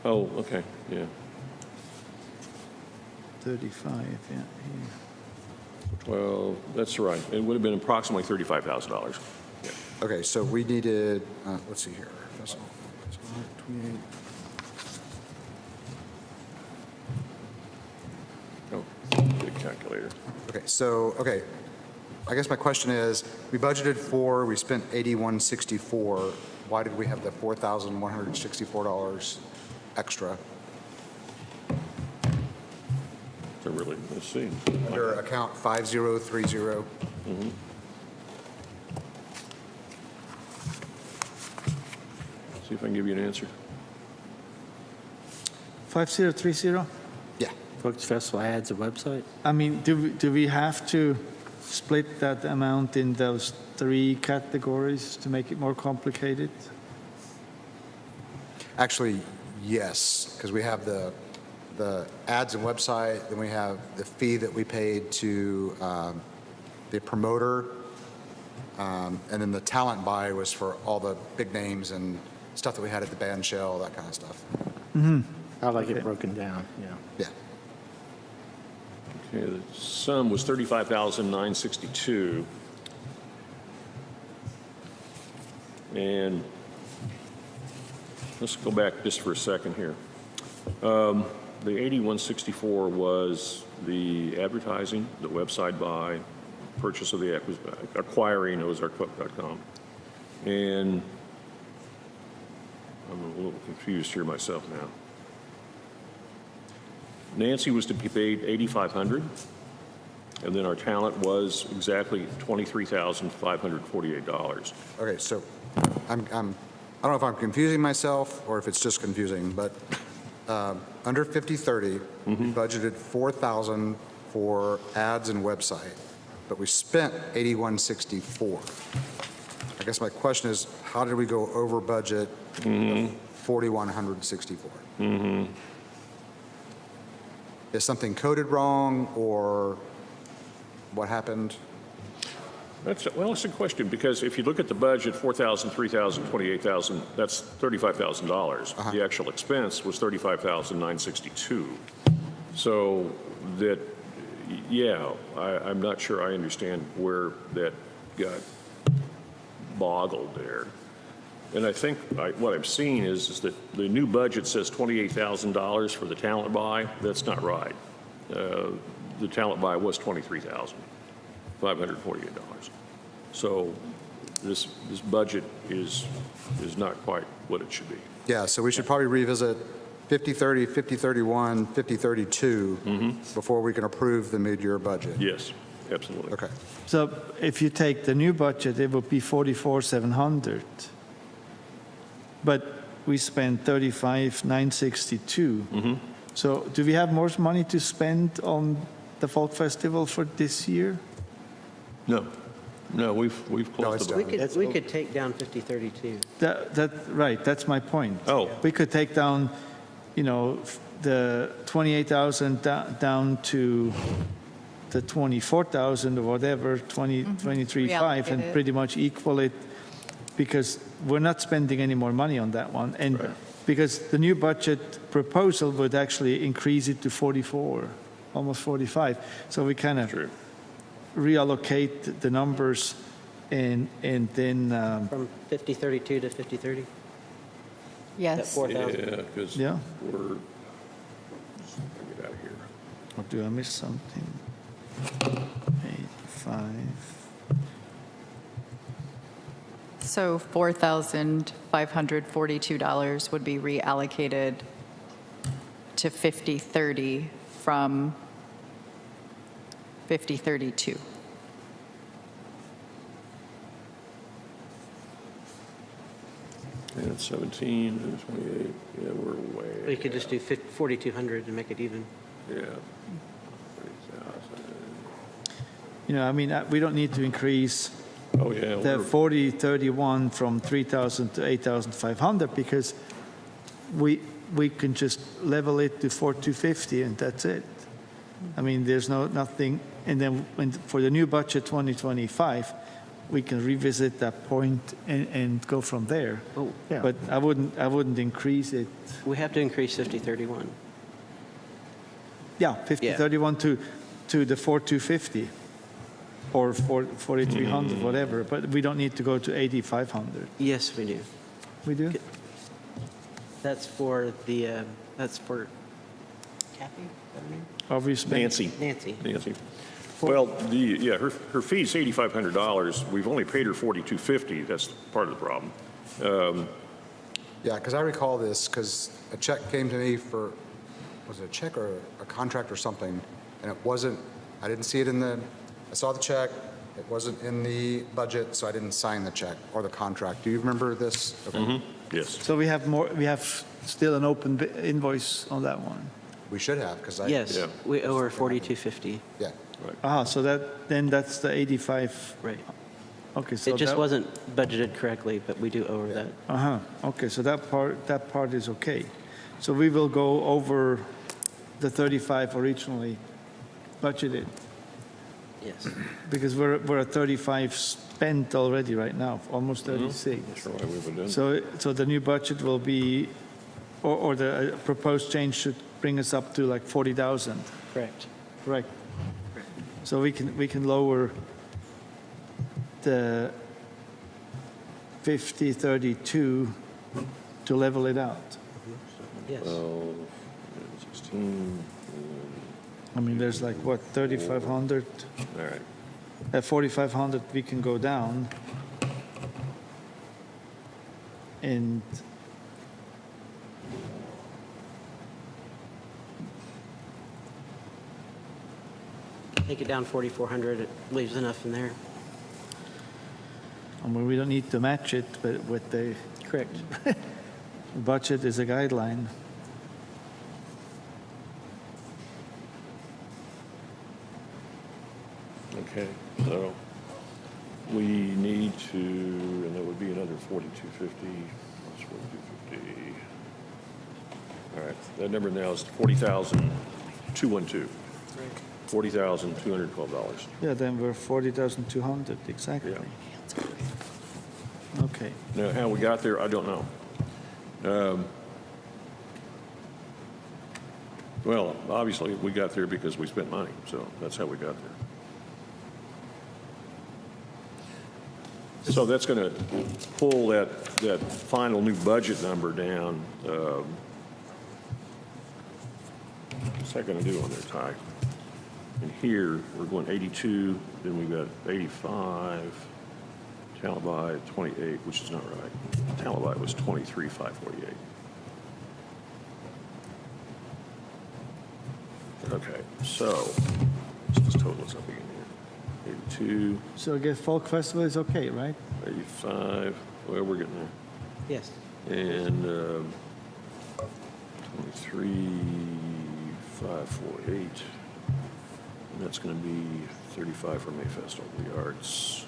Oh, okay, yeah. 35, yeah. Here. Well, that's right. It would have been approximately $35,000. Yeah. Okay, so we needed, let's see here. Festival, 28. Oh, big calculator. Okay, I guess my question is, we budgeted for, we spent 8164. Why did we have the $4,164 extra So really, let's see. under account 5030? See if I can give you an answer. 5030? Yeah. Folks Festival ads a website? I mean, do we have to split that amount in those three categories to make it more complicated? Actually, yes, because we have the ads and website, then we have the fee that we paid to the promoter, and then the talent buy was for all the big names and stuff that we had at the band shell, that kind of stuff. I like Okay. it broken down, yeah. Yeah. Okay, the sum was $35,962. And let's go back just for a second here. The 8164 was the advertising, the website buy, purchase of the acquiring ozarkfolk.com. And I'm a little confused here myself now. Nancy was to be paid $8,500, and then our talent was exactly $23,548. Okay, so I don't know if I'm confusing myself or if it's just confusing, but under 5030, we budgeted 4,000 for ads and website, but we spent 8164. I guess my question is, how did we go over budget 4,164? Is something coded wrong, or what happened? That's a good question, because if you look at the budget, 4,000, 3,000, 28,000, that's $35,000. The actual expense was $35,962. So that, yeah, I'm not sure I understand where that got boggled there. And I think what I'm seeing is that the new budget says $28,000 for the talent buy. That's not right. The talent buy was $23,548. So this budget is not quite what it should be. Yeah, so we should probably revisit 5030, 5031, 5032 before we can approve the mid-year budget. Yes, absolutely. Okay. So if you take the new budget, it would be 44,700. But we spent 35,962. So do we have more money to spend on the folk festival for this year? No, we've No, closed it's the done. We could take down 5032. Right, that's my point. Oh. We could take down, the 28,000 down to the 24,000 or whatever, 23.5, and Reallocate it. pretty much equal it, because we're not spending any more money on that one. And Right. because the new budget proposal would actually increase it to 44, almost 45. So we kind of True. reallocate the numbers and then, From 5032 to 5030? That Yes. 4,000? Yeah, because Yeah. we're, let's get out of here. or do I miss something? 85. So $4,542 would be reallocated to 5030 from 5032. And 17, and 28, yeah, we're way. We could just do 4,200 and make it even. Yeah. 30,000. We don't need to increase Oh, yeah. the we're- 4031 from 3,000 to 8,500 because we can just level it to 4,250 and that's it. There's nothing, and then for the new budget 2025, we can revisit that point and go from there. Oh, But I wouldn't increase it. we have to increase 5031. Yeah, 5031 to the 4,250 or 4,300, whatever. But we don't need to go to 8,500. Yes, we do. We do? That's for that's for Kathy? Is that her name? Or we spend- Nancy. Nancy. Well, her fee's $8,500. We've only paid her $4,250. That's part of the problem. Yeah, because I recall this, because a check came to me for, was it a check or a contract or something? And it wasn't, I didn't see it I saw the check, it wasn't in the budget, so I didn't sign the check or the contract. Do you remember this? Okay. Yes. So we have still an open invoice on that one. We should have, because Yes, Yeah. we owe her 4,250. Yeah, So that's the 85. Right. Okay, so It just that- wasn't budgeted correctly, but we do owe her that. Okay, so that part is okay. So we will go over the 35 originally budgeted, Yes. because we're at 35 spent already right now, almost 36. That's why we would done. So the new budget will be, or the proposed change should bring us up to like 40,000. Correct. Correct. So we can lower the 5032 to level it out. Yes. 16. There's like, what, 3,500? All right. At 4,500, we can go down. And Take it down 4,400, it leaves enough in there. we don't need to match it, but with the Correct. budget is a guideline. Okay, so we need to, and that would be another 4,250. That's 4,250. All right, that number now is 40,212. $40,212. Yeah, then we're 40,200, exactly. Yeah. Okay. Now, how we got there, I don't know. Well, obviously, we got there because we spent money, so that's how we got there. So that's going to pull that final new budget number down. What's that going to do on there, Ty? And here, we're going 82, then we've got 85, Talabite 28, which is not right. Talabite was 23,548. Okay, so let's just total this up again here. 82, So I guess folk festival is okay, right? 85, well, we're getting there. Yes. And 23,548. And that's going to be 35 for May Festival of the Arts,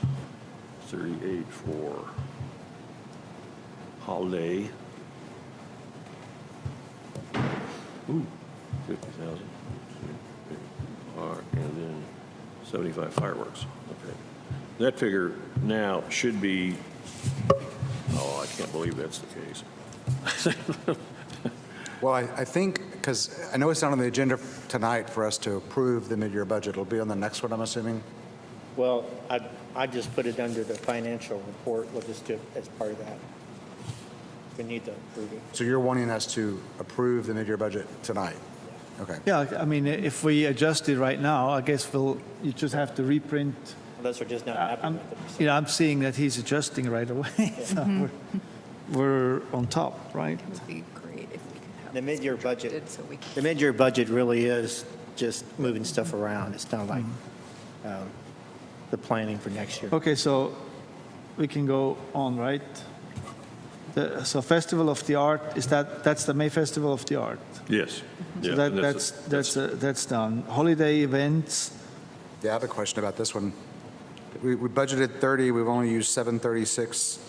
38 for Holiday. Ooh, 50,000. And then 75 fireworks. Okay. That figure now should be, oh, I can't believe that's the case. Well, I think, because I know it's not on the agenda tonight for us to approve the mid-year budget. It'll be on the next one, I'm assuming. Well, I just put it under the financial report. We'll just do it as part of that. We need to approve it. So you're wanting us to approve the mid-year budget tonight? Okay. Yeah, I mean, if we adjust it right now, I guess you just have to reprint. Unless we're just not happy I'm, with the percent. you know, I'm seeing that he's adjusting right away. So we're on top, right? It would be great if we could have The mid-year budget, it so we the mid-year budget really is just moving stuff around. It's not like the planning for next year. Okay, so we can go on, right? So Festival of the Art, that's the May Festival of the Art? Yes. So Yeah, and that's done. Holiday events, Yeah, I have a question about this one. We budgeted 30, we've only used 736.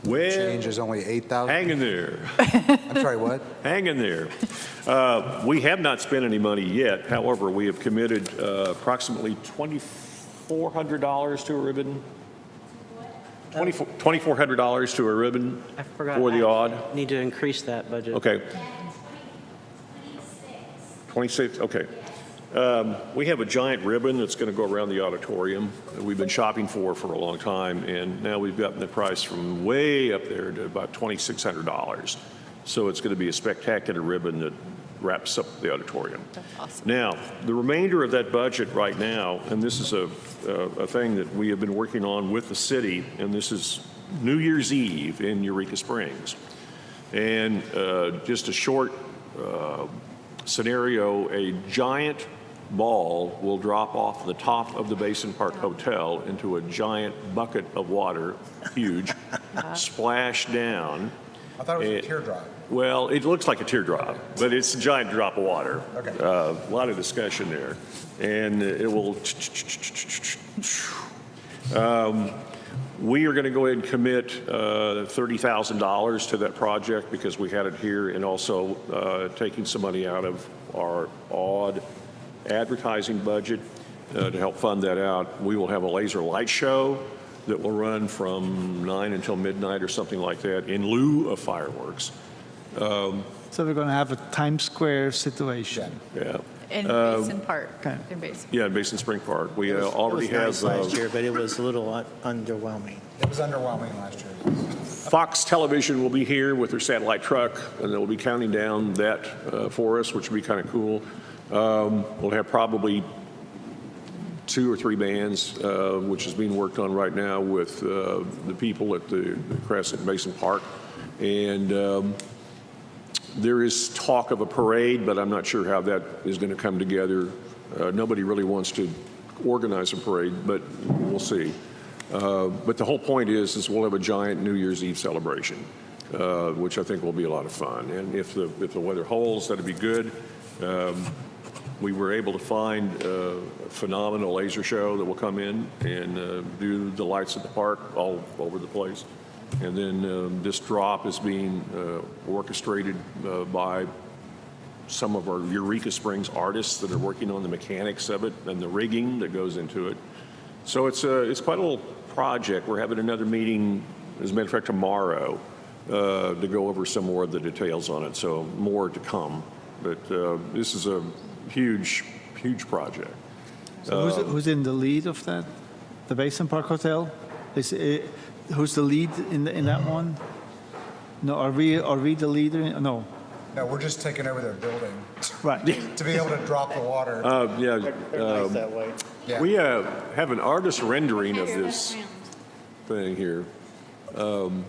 well, Change is only 8,000. hang in there. I'm sorry, what? Hang in there. We have not spent any money yet. However, we have committed approximately $2,400 to a ribbon. $2,400 to a ribbon I forgot. for the I odd. Need to increase that budget. Okay. 26, okay. We have a giant ribbon that's going to go around the auditorium that we've been shopping for a long time, and now we've gotten the price from way up there to about $2,600. So it's going to be a spectacular ribbon that wraps up the auditorium. That's awesome. Now, the remainder of that budget right now, and this is a thing that we have been working on with the city, and this is New Year's Eve in Eureka Springs. And just a short scenario, a giant ball will drop off the top of the Basin Park Hotel into a giant bucket of water, huge, splash down. I thought it was a teardrop. Well, it looks like a teardrop, but it's a giant drop of water. Okay. A lot of discussion there. And it will... We are going to go ahead and commit $30,000 to that project because we had it here, and also taking some money out of our odd advertising budget to help fund that out. We will have a laser light show that will run from 9 until midnight or something like that in lieu of fireworks. so we're going to have a Times Square situation. Yeah. In Basin Park, okay. in Basin. Yeah, in Basin Spring Park. We already It was have nice last year, but it was a little underwhelming. It was underwhelming last year. Fox Television will be here with their satellite truck, and they'll be counting down that for us, which will be kind of cool. We'll have probably 2 or 3 bands, which is being worked on right now with the people at the Crescent Basin Park. And there is talk of a parade, but I'm not sure how that is going to come together. Nobody really wants to organize a parade, but we'll see. But the whole point is we'll have a giant New Year's Eve celebration, which I think will be a lot of fun. And if the weather holds, that'd be good. We were able to find a phenomenal laser show that will come in and do the lights at the park all over the place. And then this drop is being orchestrated by some of our Eureka Springs artists that are working on the mechanics of it and the rigging that goes into it. So it's quite a little project. We're having another meeting, as a matter of fact, tomorrow to go over some more of the details on it. So more to come. But this is a huge, huge project. So who's in the lead of that? The Basin Park Hotel? Who's the lead in that one? No, are we the leader? No. No, we're just taking over their building Right. to be able to drop the water. Yeah, They're nice that way. Yeah. we have an artist rendering of this. thing here. So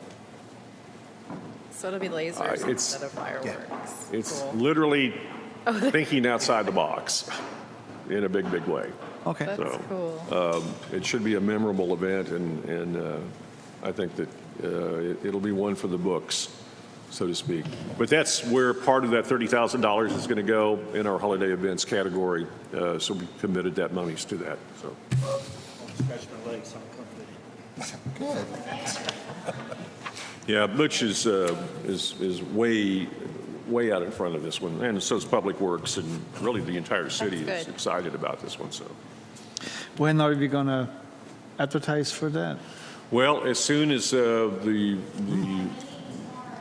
it'll be lasers it's- instead of fireworks. It's Cool. literally thinking outside the box in a big, big way. Okay. That's So, cool. It should be a memorable event, and I think that it'll be one for the books, so to speak. But that's where part of that $30,000 is going to go in our holiday events category, so we committed that monies to that, so. Scratch my legs, I'm comforted. Yeah, Butch is way out in front of this one, and so is Public Works, and really the entire city is That's good. excited about this one, so. When are we going to advertise for that? Well, as soon as we're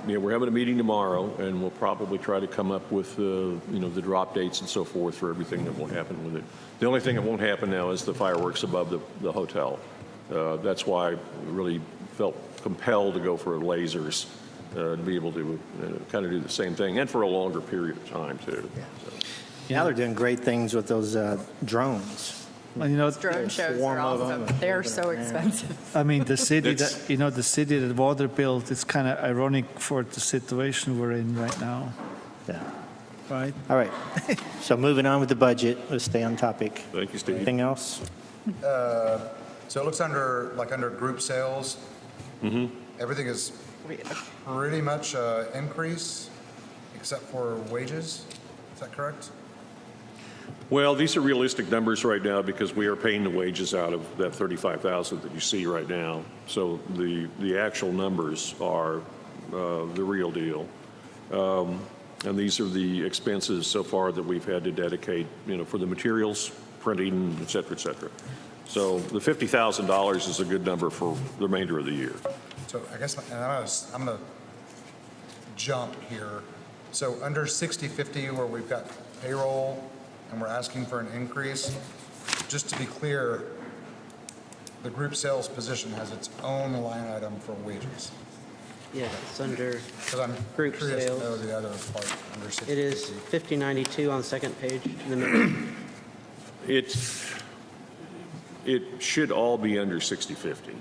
having a meeting tomorrow, and we'll probably try to come up with, the drop dates and so forth for everything that will happen with it. The only thing that won't happen now is the fireworks above the hotel. That's why we really felt compelled to go for lasers, to be able to kind of do the same thing, and for a longer period of time, too. So. Now they're doing great things with those drones. Well, you know, Drone shows swarm are of awesome. them. They're so expensive. I mean, the city That's- that, the city that water built, it's kind of ironic for the situation we're in right now, Yeah. right? All right. So moving on with the budget, let's stay on topic. Thank you, Steve. Anything else? So it looks under group sales. Everything is pretty much increase, except for wages. Is that correct? Well, these are realistic numbers right now because we are paying the wages out of that $35,000 that you see right now. So the actual numbers are the real deal. And these are the expenses so far that we've had to dedicate, for the materials, printing, et cetera, et cetera. So the $50,000 is a good number for the remainder of the year. So I guess, and I'm going to jump here. So under 6050, where we've got payroll and we're asking for an increase, just to be clear, the group sales position has its own line item for wages. Yeah, it's under, Because I'm Group curious to sales. know the other part under 6050. it is 5092 on the second page in the middle. It should all be under 60/50.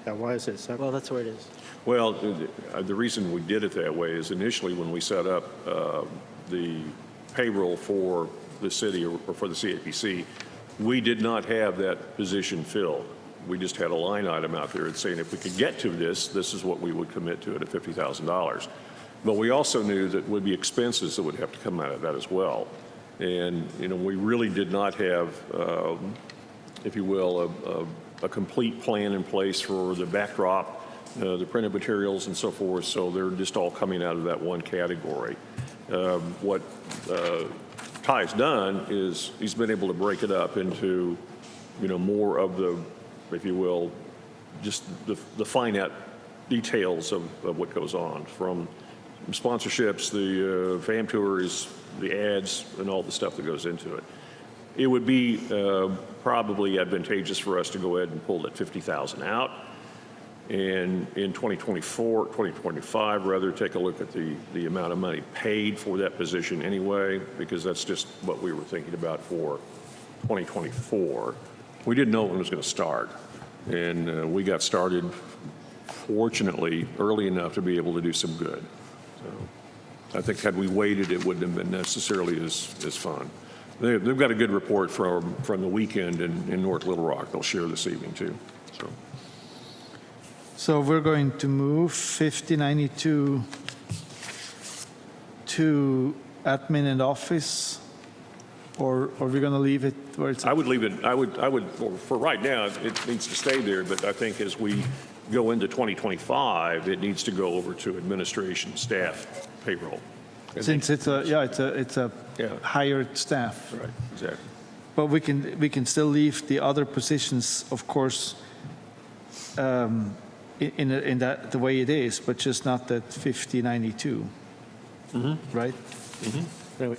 Why is it separate? Well, that's where it is. Well, the reason we did it that way is initially when we set up the payroll for the city or for the CAPC, we did not have that position filled. We just had a line item out there saying if we could get to this is what we would commit to it at $50,000. But we also knew that would be expenses that would have to come out of that as well. And, we really did not have, if you will, a complete plan in place for the backdrop, the printed materials and so forth, so they're just all coming out of that one category. What Ty's done is he's been able to break it up into, more of the, if you will, just the finite details of what goes on, from sponsorships, the fam tours, the ads, and all the stuff that goes into it. It would be probably advantageous for us to go ahead and pull that $50,000 out, and in 2025, rather, take a look at the amount of money paid for that position anyway, because that's just what we were thinking about for 2024. We didn't know when it was going to start, and we got started, fortunately, early enough to be able to do some good. So I think had we waited, it wouldn't have been necessarily as fun. They've got a good report from the weekend in North Little Rock. They'll share this evening, too. So we're going to move 5092 to admin and office, or are we going to leave it where it's? I would leave it, I would, for right now, it needs to stay there, but I think as we go into 2025, it needs to go over to administration, staff, payroll. Since it's a Yeah. hired staff. Right, exactly. But we can still leave the other positions, of course, in that the way it is, but just not that 5092. Right?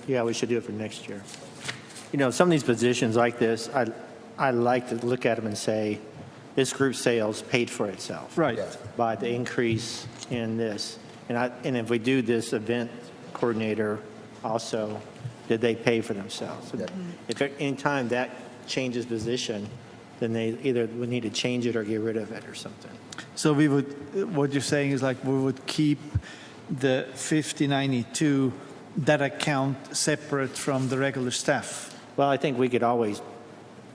Yeah, we should do it for next year. Some of these positions like this, I like to look at them and say, this group sales paid for itself. Right. Yeah. By the increase in this. And if we do this event coordinator also, did they pay for themselves? Yeah. If at any time that changes position, then they either would need to change it or get rid of it or something. So we would, what you're saying is like we would keep the 5092, that account separate from the regular staff. Well, I think we could always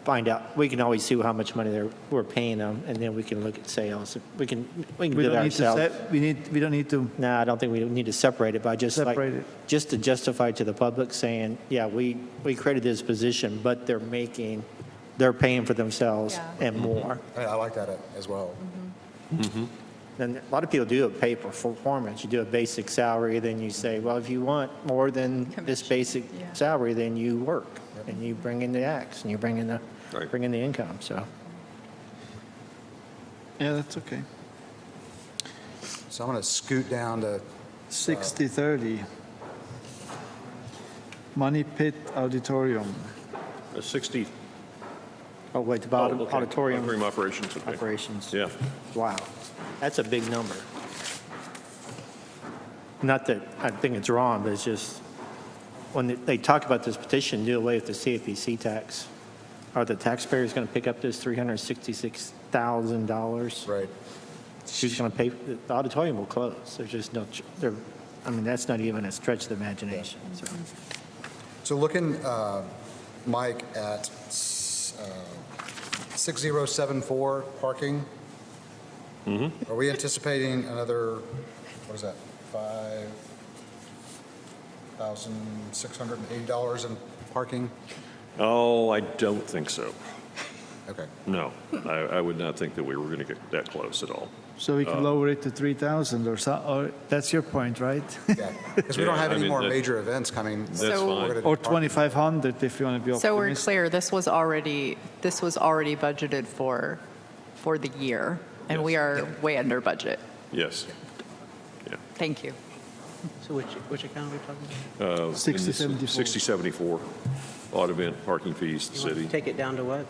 find out, we can always see how much money we're paying them, and then we can look at sales. We can We do that don't need to ourselves. we don't need to No, I don't think we need to separate it, but just like, separate it. just to justify to the public saying, yeah, we created this position, but they're paying for themselves Yeah. and more. I like that as well. And a lot of people do a pay for performance. You do a basic salary, then you say, well, if you want more than this basic yeah. salary, then you work, and you bring in the X, and you bring in the, Right. bring in the income, so. Yeah, that's okay. So I'm going to scoot down to 60/30. Money Pit Auditorium. 60. Oh, wait, the bottom Oh, okay. auditorium Operations, okay. operations. Yeah. Wow, that's a big number. Not that I think it's wrong, but it's just, when they talk about this petition, do away with the CAPC tax, are the taxpayers going to pick up this $366,000? right. Who's going to pay? The auditorium will close. There's just no, I mean, that's not even a stretch of the imagination, so. So looking, Mike, at 6074 parking, are we anticipating another, what is that, $5,680 in parking? Oh, I don't think so. Okay. No, I would not think that we were going to get that close at all. So we can lower it to 3,000 or so, or that's your point, right? Yeah, because we don't Yeah, have I any mean, more that- major events coming. That's So- fine. We're gonna Or do parking. 2,500 if you want to be So we're optimistic. clear, this was already budgeted for the year, and we Yes. are way under budget. Yes. Yeah. Thank you. So which account are we talking about? 60/74. 60/74, odd event parking fees, the You want city. to take it down to what?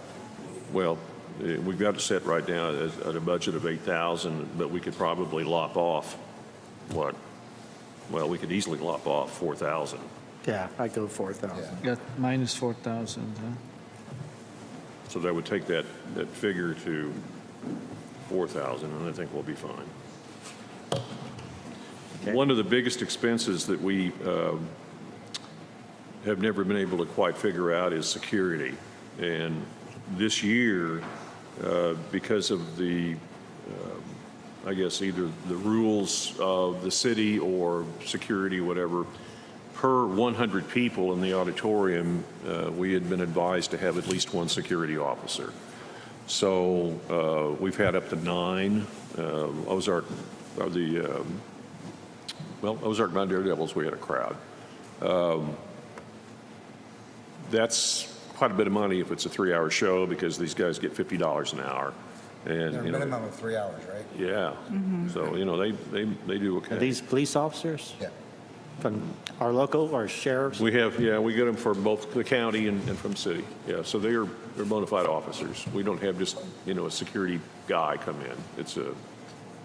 Well, we've got it set right now at a budget of 8,000, but we could probably lop off, what? Well, we could easily lop off 4,000. Yeah, I'd go 4,000. Got minus 4,000, huh? So that would take that figure to 4,000, and I think we'll be fine. Okay. One of the biggest expenses that we have never been able to quite figure out is security. And this year, because of the, I guess, either the rules of the city or security, whatever, per 100 people in the auditorium, we had been advised to have at least one security officer. So we've had up to 9. Ozark Mount Daredevils, we had a crowd. That's quite a bit of money if it's a 3-hour show, because these guys get $50 an hour. And, A you know, minimum of 3 hours, right? yeah. So, you know, they do okay. Are these police officers Yeah. from our local or sheriffs? We have, yeah, we get them for both the county and from city. Yeah, so they're bona fide officers. We don't have just, you know, a security guy come in. It's a,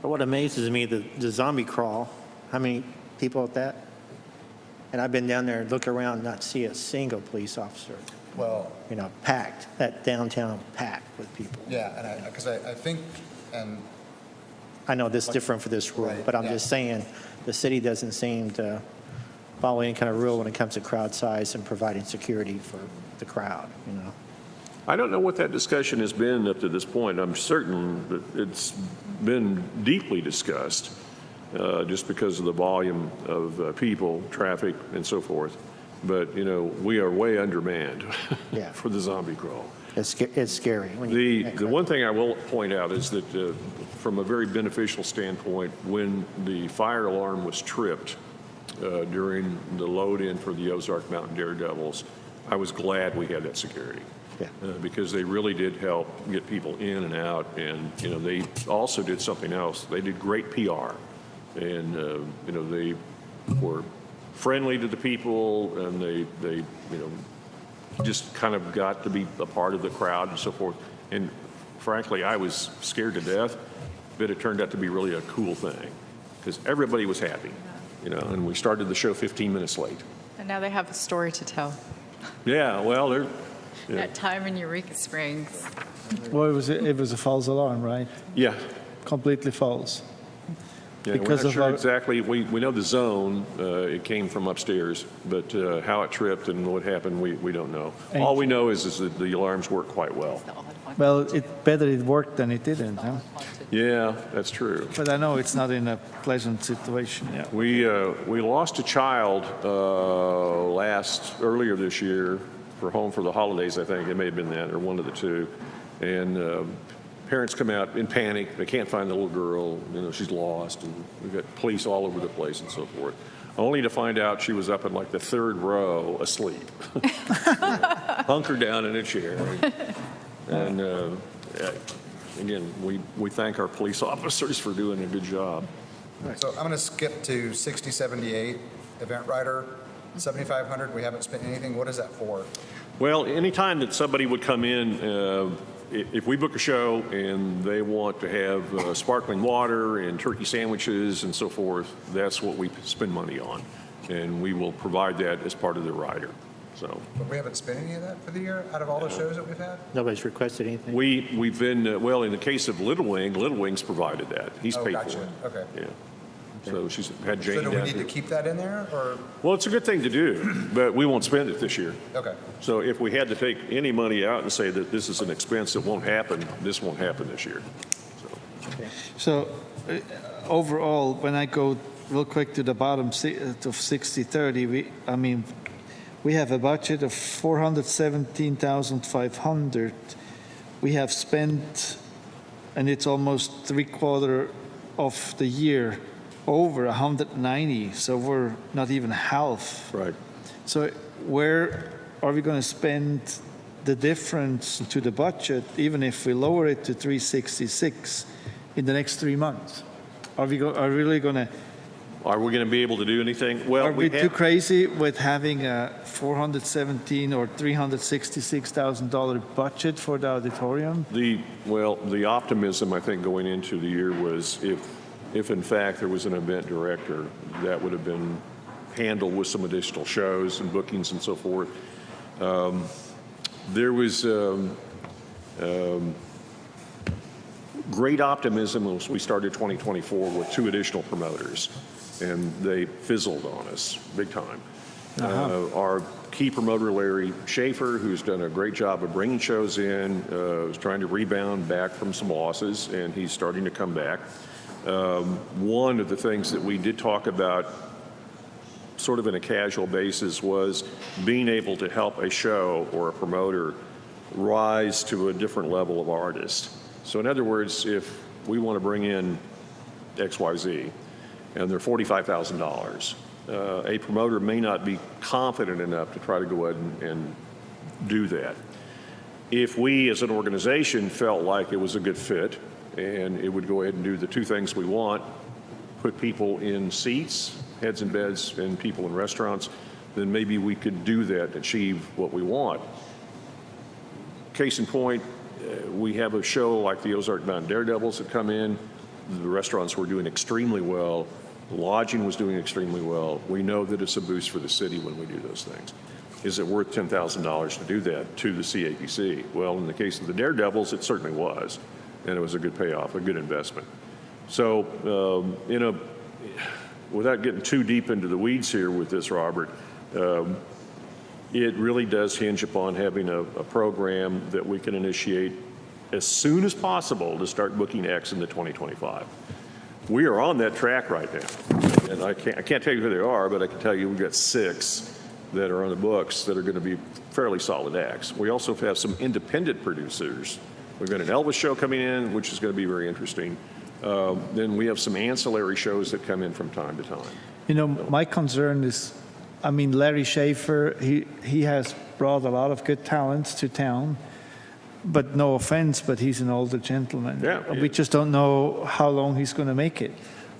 But what amazes me, the zombie crawl, how many people at that? And I've been down there and look around, not see a single police officer, Well, you know, packed, that downtown packed with people. yeah, and because I think, and I know this is different for this rule, Right, but I'm yeah. just saying, the city doesn't seem to follow any kind of rule when it comes to crowd size and providing security for the crowd, you know? I don't know what that discussion has been up to this point. I'm certain that it's been deeply discussed, just because of the volume of people, traffic, and so forth. But, you know, we are way undermanned Yeah. for the zombie crawl. It's scary. When you- The one thing I will point out is that from a very beneficial standpoint, when the fire alarm was tripped during the load-in for the Ozark Mountain Daredevils, I was glad we had that security. Yeah. Because they really did help get people in and out. And, you know, they also did something else. They did great PR. And, you know, they were friendly to the people, and they, you know, just kind of got to be a part of the crowd and so forth. And frankly, I was scared to death, but it turned out to be really a cool thing because everybody was happy, you know, and we started the show 15 minutes late. And now they have a story to tell. Yeah, well, they're, yeah. That time in Eureka Springs. Well, it was a false alarm, right? Yeah. Completely false. Yeah, we're Because not of sure our- exactly. We know the zone, it came from upstairs, but how it tripped and what happened, we don't know. And- All we know is that the alarms work quite well. Well, better it worked than it didn't, huh? Yeah, that's true. But I know it's not in a pleasant situation, yeah. We lost a child earlier this year for Home for the Holidays, I think. It may have been that, or one of the two. And parents come out in panic. They can't find the little girl. She's lost. And we've got police all over the place and so forth. Only to find out she was up in like the third row asleep. Hunkered down in a chair. And again, we thank our police officers for doing a good job. So I'm going to skip to 6078, event rider, 7,500. We haven't spent anything. What is that for? Well, anytime that somebody would come in, if we book a show and they want to have sparkling water and turkey sandwiches and so forth, that's what we spend money on. And we will provide that as part of the rider. So But we haven't spent any of that for the year out of all the shows that we've had? Nobody's requested anything? we've been, well, in the case of Little Wing's provided that. He's Oh, paid gotcha. for it. Okay. Yeah. So she's had So Jane do we down need to here. keep that in there, or, Well, it's a good thing to do, but we won't spend it this year. okay. So if we had to take any money out and say that this is an expense that won't happen, this won't happen this year. So overall, when I go real quick to the bottom of 6030, we have a budget of 417,500. We have spent, and it's almost 3/4 of the year, over 190. So we're not even half. Right. So where are we going to spend the difference to the budget, even if we lower it to 366 in the next 3 months? Are we really going to? Are we going to be able to do anything? Well, Are we too have, crazy with having a $417,000 or $366,000 budget for the auditorium? the optimism I think going into the year was if in fact there was an event director, that would have been handled with some additional shows and bookings and so forth. There was great optimism as we started 2024 with 2 additional promoters, and they fizzled on us big time. Our key promoter, Larry Schaefer, who's done a great job of bringing shows in, is trying to rebound back from some losses, and he's starting to come back. One of the things that we did talk about sort of in a casual basis was being able to help a show or a promoter rise to a different level of artist. So in other words, if we want to bring in XYZ and they're $45,000, a promoter may not be confident enough to try to go ahead and do that. If we as an organization felt like it was a good fit and it would go ahead and do the 2 things we want, put people in seats, heads in beds, and people in restaurants, then maybe we could do that, achieve what we want. Case in point, we have a show like the Ozark Mountain Daredevils that come in. The restaurants were doing extremely well. The lodging was doing extremely well. We know that it's a boost for the city when we do those things. Is it worth $10,000 to do that to the CAPC? Well, in the case of the Daredevils, it certainly was, and it was a good payoff, a good investment. So, without getting too deep into the weeds here with this, Robert, it really does hinge upon having a program that we can initiate as soon as possible to start booking acts into 2025. We are on that track right now, and I can't tell you who they are, but I can tell you we've got 6 that are on the books that are going to be fairly solid acts. We also have some independent producers. We've got an Elvis show coming in, which is going to be very interesting. Then we have some ancillary shows that come in from time to time. My concern is, Larry Schaefer, he has brought a lot of good talents to town, but no offense, but he's an older gentleman. Yeah. We just don't know how long he's going to make it.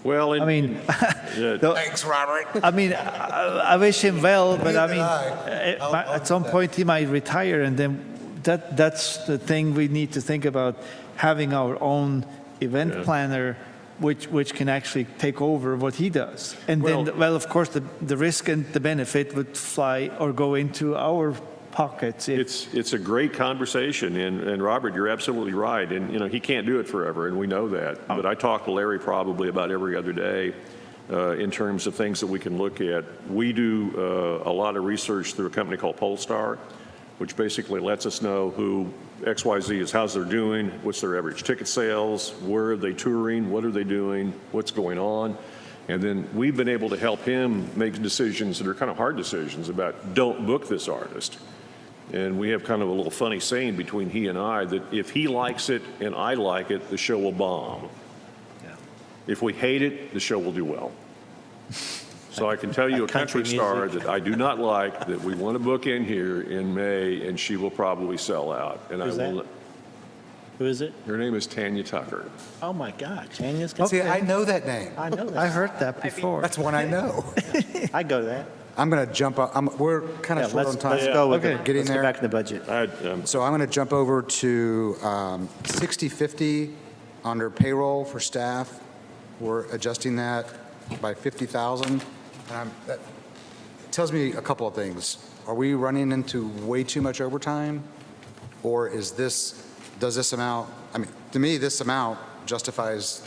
Well, Thanks, Robert. I wish him well, but Neither did I. at some point he might retire, and then that's the thing we need to think about, having our own event planner, which can actually take over what he does. And then, of course, the risk and the benefit would fly or go into our pockets. It's a great conversation, and Robert, you're absolutely right. And, you know, he can't do it forever, and we know that. But I talk to Larry probably about every other day in terms of things that we can look at. We do a lot of research through a company called Polestar, which basically lets us know who XYZ is, how's they're doing, what's their average ticket sales, where are they touring, what are they doing, what's going on. And then we've been able to help him make decisions that are kind of hard decisions about don't book this artist. And we have kind of a little funny saying between he and I that if he likes it and I like it, the show will bomb. If we hate it, the show will do well. So I can tell you a country star that I do not like that we want to book in here in May, and she will probably sell out. And Who's I will. that? Who is it? Her name is Tanya Tucker. Oh, my God. Tanya's See, I know that name. I know that. I heard that before. That's one I know. I go to that. I'm going to jump up. We're kind Yeah, of short let's on time. go with Okay. it. Getting Let's there. go back to the budget. So I'm going to jump over to 6050 under payroll for staff. We're adjusting that by 50,000. That tells me a couple of things. Are we running into way too much overtime? Or does this amount, I mean, to me, this amount justifies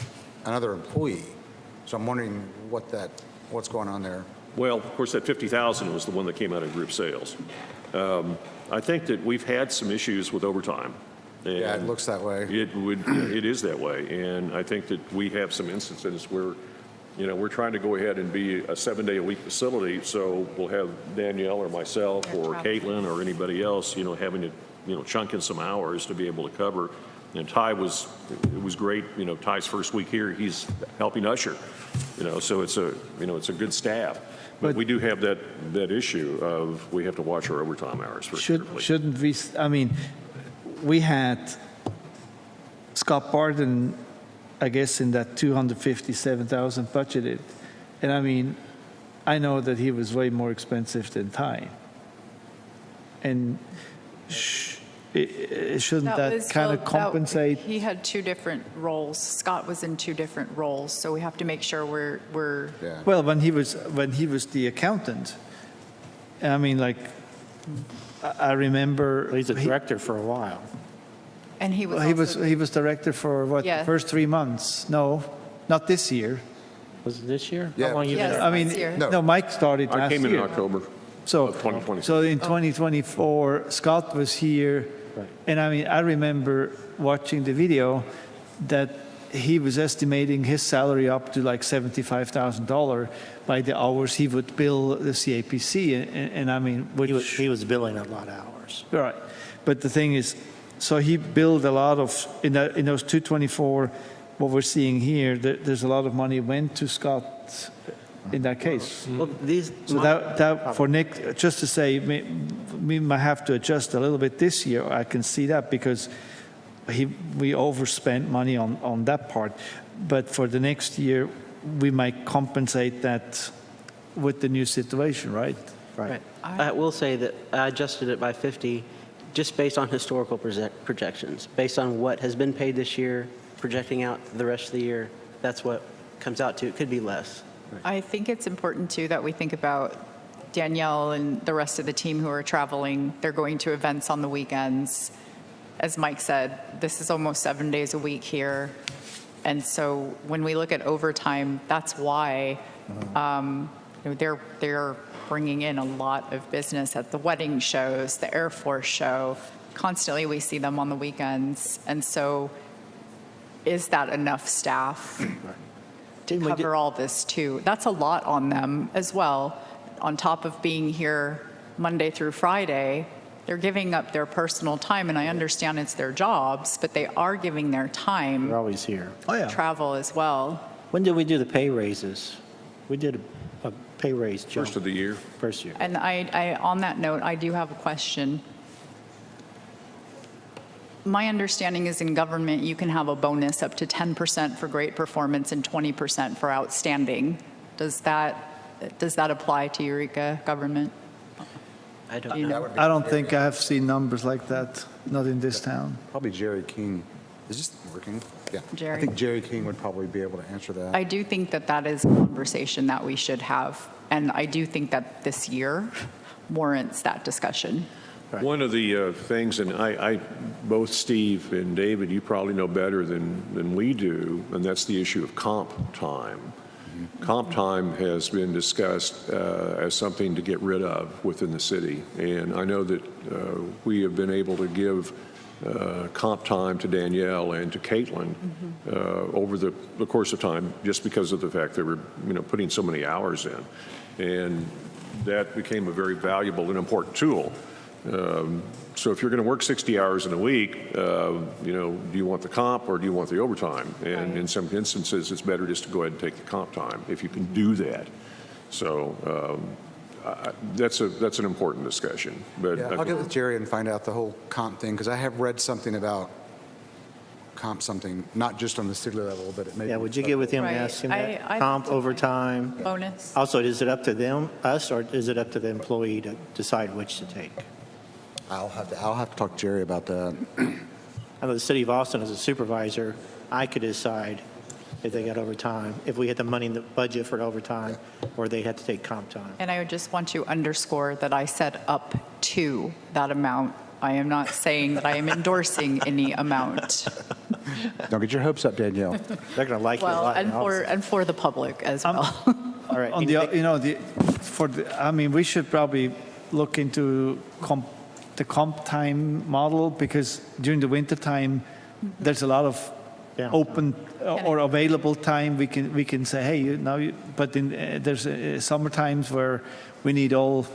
another employee. So I'm wondering what's going on there. Well, of course, that 50,000 was the one that came out of group sales. I think that we've had some issues with overtime. Yeah, it and looks that way. It is that way, and I think that we have some instances where, you know, we're trying to go ahead and be a 7-day-a-week facility, so we'll have Danielle or myself or Caitlin or anybody else, you know, having to, you know, chunk in some hours to be able to cover. And it was great, you know, Ty's first week here, he's helping usher, you know, so it's a good staff. But we do have that issue of we have to watch our overtime hours very carefully. Shouldn't we, I mean, we had Scott Barton, I guess, in that 257,000 budgeted. And I mean, I know that he was way more expensive than Ty. And shouldn't that kind of compensate? He had two different roles. Scott was in two different roles, so we have to make sure we're Yeah. Well, when he was the accountant, I mean, like, I remember. Well, he's a director for a while. and he was Well, also, he was director for what, Yeah. the first 3 months? No, not this year. Was it this year? Yeah. How long you been Yes. there? I mean, Last year. no, Mike started I last came in year. October. So, of 2020. so in 2024, Scott was here, Right. and I mean, I remember watching the video that he was estimating his salary up to like $75,000 by the hours he would bill the CAPC, and I mean, which He was billing a lot of hours. right. But the thing is, so he billed a lot of in those 224. What we're seeing here, there's a lot of money went to Scott in that case. Well, these, So that for Nick, just to say, we might have to adjust a little bit this year. I can see that because we overspent money on that part. But for the next year, we might compensate that with the new situation, right? right. I will say that I adjusted it by 50 just based on historical projections, based on what has been paid this year, projecting out the rest of the year. That's what comes out to. It could be less. I think it's important too that we think about Danielle and the rest of the team who are traveling. They're going to events on the weekends. As Mike said, this is almost 7 days a week here. And so when we look at overtime, that's why they're bringing in a lot of business at the wedding shows, the Air Force show. Constantly we see them on the weekends. And so is that enough staff to cover all this too? That's a lot on them as well. On top of being here Monday through Friday, they're giving up their personal time, and I understand it's their jobs, but they are giving their time We're always here. Oh, yeah. travel as well. When did we do the pay raises? We did a pay raise jump. First of the year. First year. And I on that note, I do have a question. My understanding is in government, you can have a bonus up to 10% for great performance and 20% for outstanding. Does that apply to Eureka government? I don't You know. know? I don't think I have seen numbers like that, not in this town. Probably Jerry King. Is this working? Yeah. Jerry. I think Jerry King would probably be able to answer that. I do think that is a conversation that we should have, and I do think that this year warrants that discussion. Right. One of the things, and both Steve and David, you probably know better than we do, and that's the issue of comp time. Comp time has been discussed as something to get rid of within the city, and I know that we have been able to give comp time to Danielle and to Caitlin over the course of time, just because of the fact they were, putting so many hours in, and that became a very valuable and important tool. So if you're going to work 60 hours in a week, do you want the comp or do you want the overtime? And in some instances, it's better just to go ahead and take the comp time if you can do that. So that's an important discussion. But Yeah, I'll get with Jerry and find out the whole comp thing, because I have read something about comp something, not just on the city level, but it may be. Yeah, would you get with him and Right. ask him that? I Comp, think overtime? Bonus. Also, is it up to us, or is it up to the employee to decide which to take? I'll have to talk to Jerry about that. I know the city of Austin, as a supervisor, I could decide if they got overtime, if we had the money in the budget for overtime, or they had to take comp time. And I would just want to underscore that I said up to that amount. I am not saying that I am endorsing any amount. Don't get your hopes up, Danielle. They're going to like you a Well, lot. in Austin. and for the public as well. All right. On we should probably look into the comp time model, because during the winter time, there's a lot of Yeah. open or available time. We can say, hey, but there's summer times where we need all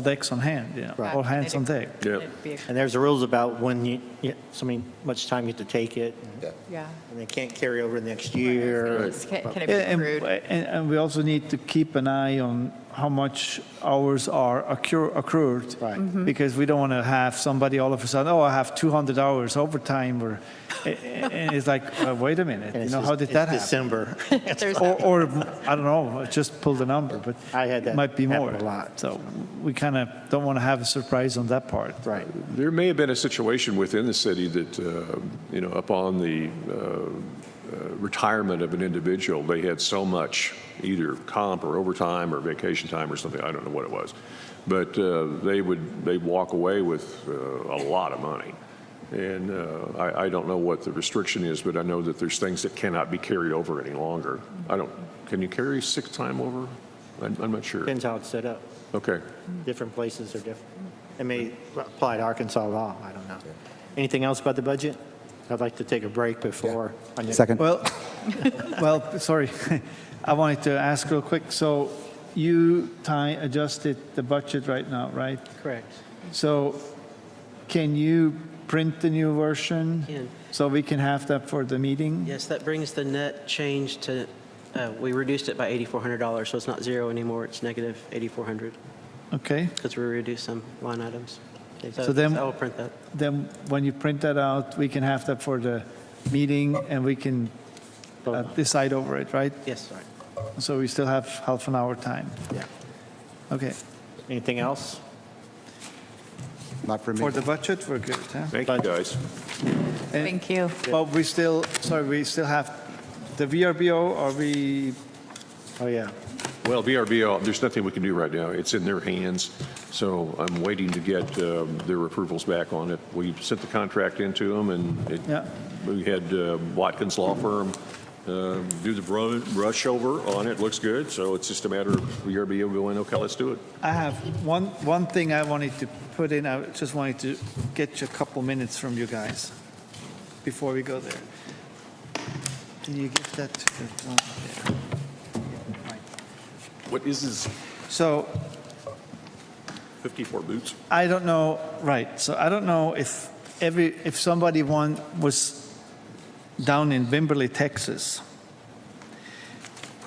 decks on hand, all hands on deck. Yeah. And there's the rules about when much time you have to take it, Yeah. and they can't carry over next year. Can it be accrued? And we also need to keep an eye on how much hours are accrued. Right. Because we don't want to have somebody all of a sudden, I have 200 hours overtime, and it's like, wait a minute, And it's how did that happen? December. There's Or I don't know, just pull the number, but I had that it might be more. happen a lot. So we kind of don't want to have a surprise on that part. Right. There may have been a situation within the city that, upon the retirement of an individual, they had so much either comp or overtime or vacation time or something, I don't know what it was, but they'd walk away with a lot of money. And I don't know what the restriction is, but I know that there's things that cannot be carried over any longer. Can you carry sick time over? I'm not sure. Depends how it's set up. Okay. Different places are different. It may apply to Arkansas law. I don't know. Anything else about the budget? I'd like to take a break before. Second. Well, sorry. I wanted to ask real quick. So you, Ty, adjusted the budget right now, right? Correct. So can you print the new version Can. so we can have that for the meeting? Yes, that brings the net change to, we reduced it by $8,400, so it's not zero anymore, it's negative $8,400, Okay. because we reduced some line items. Okay, So then- I will print that. Then when you print that out, we can have that for the meeting and we can decide over it, right? Yes. So we still have half an hour time. Yeah. Okay. Anything else? Not for me. For the budget, we're good, huh? Thank you, guys. Thank you. Well, we still have the VRBO, are we, Oh, yeah. Well, VRBO, there's nothing we can do right now. It's in their hands, so I'm waiting to get their approvals back on it. We sent the contract into them, and Yeah. we had Watkins Law Firm do the brush over on it. Looks good, so it's just a matter of VRBO going, okay, let's do it. I have one thing I wanted to put in. I just wanted to get a couple minutes from you guys before we go there. Can you give that to the one there? What is this, So 54 boots? I don't know, right, so I don't know if somebody was down in Wimberley, Texas,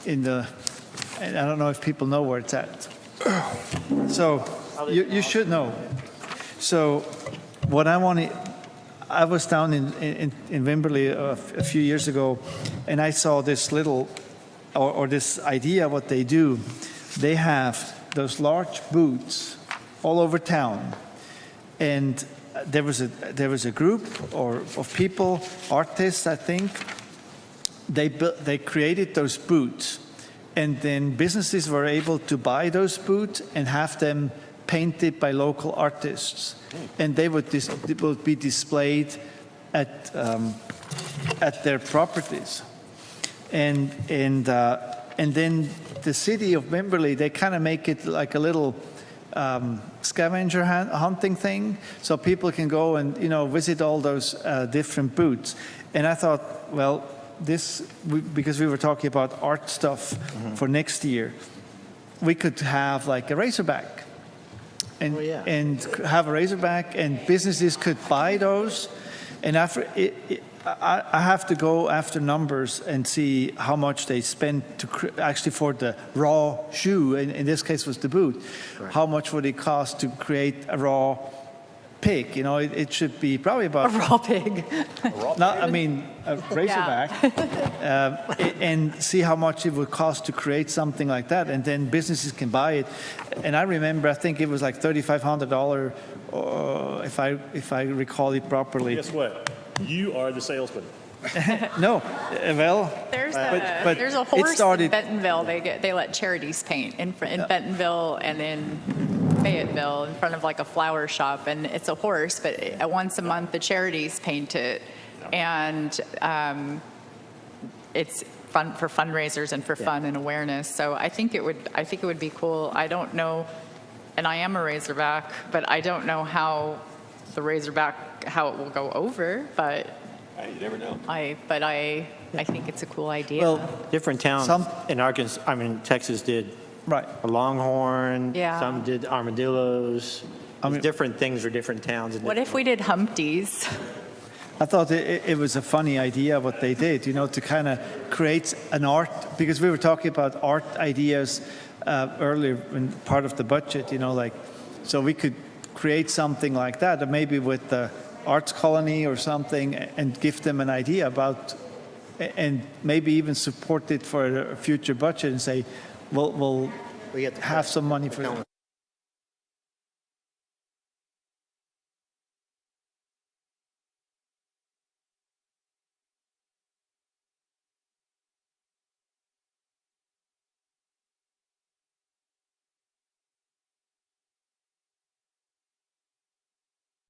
and I don't know if people know where it's at. So you should know. So what I was down in Wimberley a few years ago, and I saw this little, or this idea what they do. They have those large booths all over town, and there was a group of people, artists, I think. They created those booths, and then businesses were able to buy those booths and have them painted by local artists, and they would be displayed at their properties, and then the city of Wimberley, they kind of make it like a little scavenger hunting thing, so people can go and visit all those different booths. And I thought, well, because we were talking about art stuff for next year, we could have like a Razorback, and and have a Razorback, and businesses could buy those. And after I have to go after numbers and see how much they spent actually for the raw shoe. In this case, was the boot. Right. How much would it cost to create a raw pig? It should be probably about A raw pig. a Razorback, and see how much it would cost to create something like that, and then businesses can buy it. And I remember, I think it was like $3,500, if I recall it properly. Guess what? You are the salesman. No, well, There's but there's a it horse started- in Bentonville. They let charities paint in Bentonville and in Fayetteville in front of like a flower shop, and it's a horse, but once a month the charities paint it, and it's fun for fundraisers and for fun and awareness. So I think it would be cool. I don't know, and I am a Razorback, but I don't know how the Razorback, how it will go over, but You never know. I think it's a cool idea. well, Different towns Some- in Arkansas, Texas did right. a longhorn. Yeah. Some did armadillos. There's different things for different towns. What if we did Humpties? I thought it was a funny idea what they did, to kind of create an art, because we were talking about art ideas earlier in part of the budget, so we could create something like that, or maybe with the arts colony or something, and give them an idea about, and maybe even support it for a future budget and say, we'll have some money for that.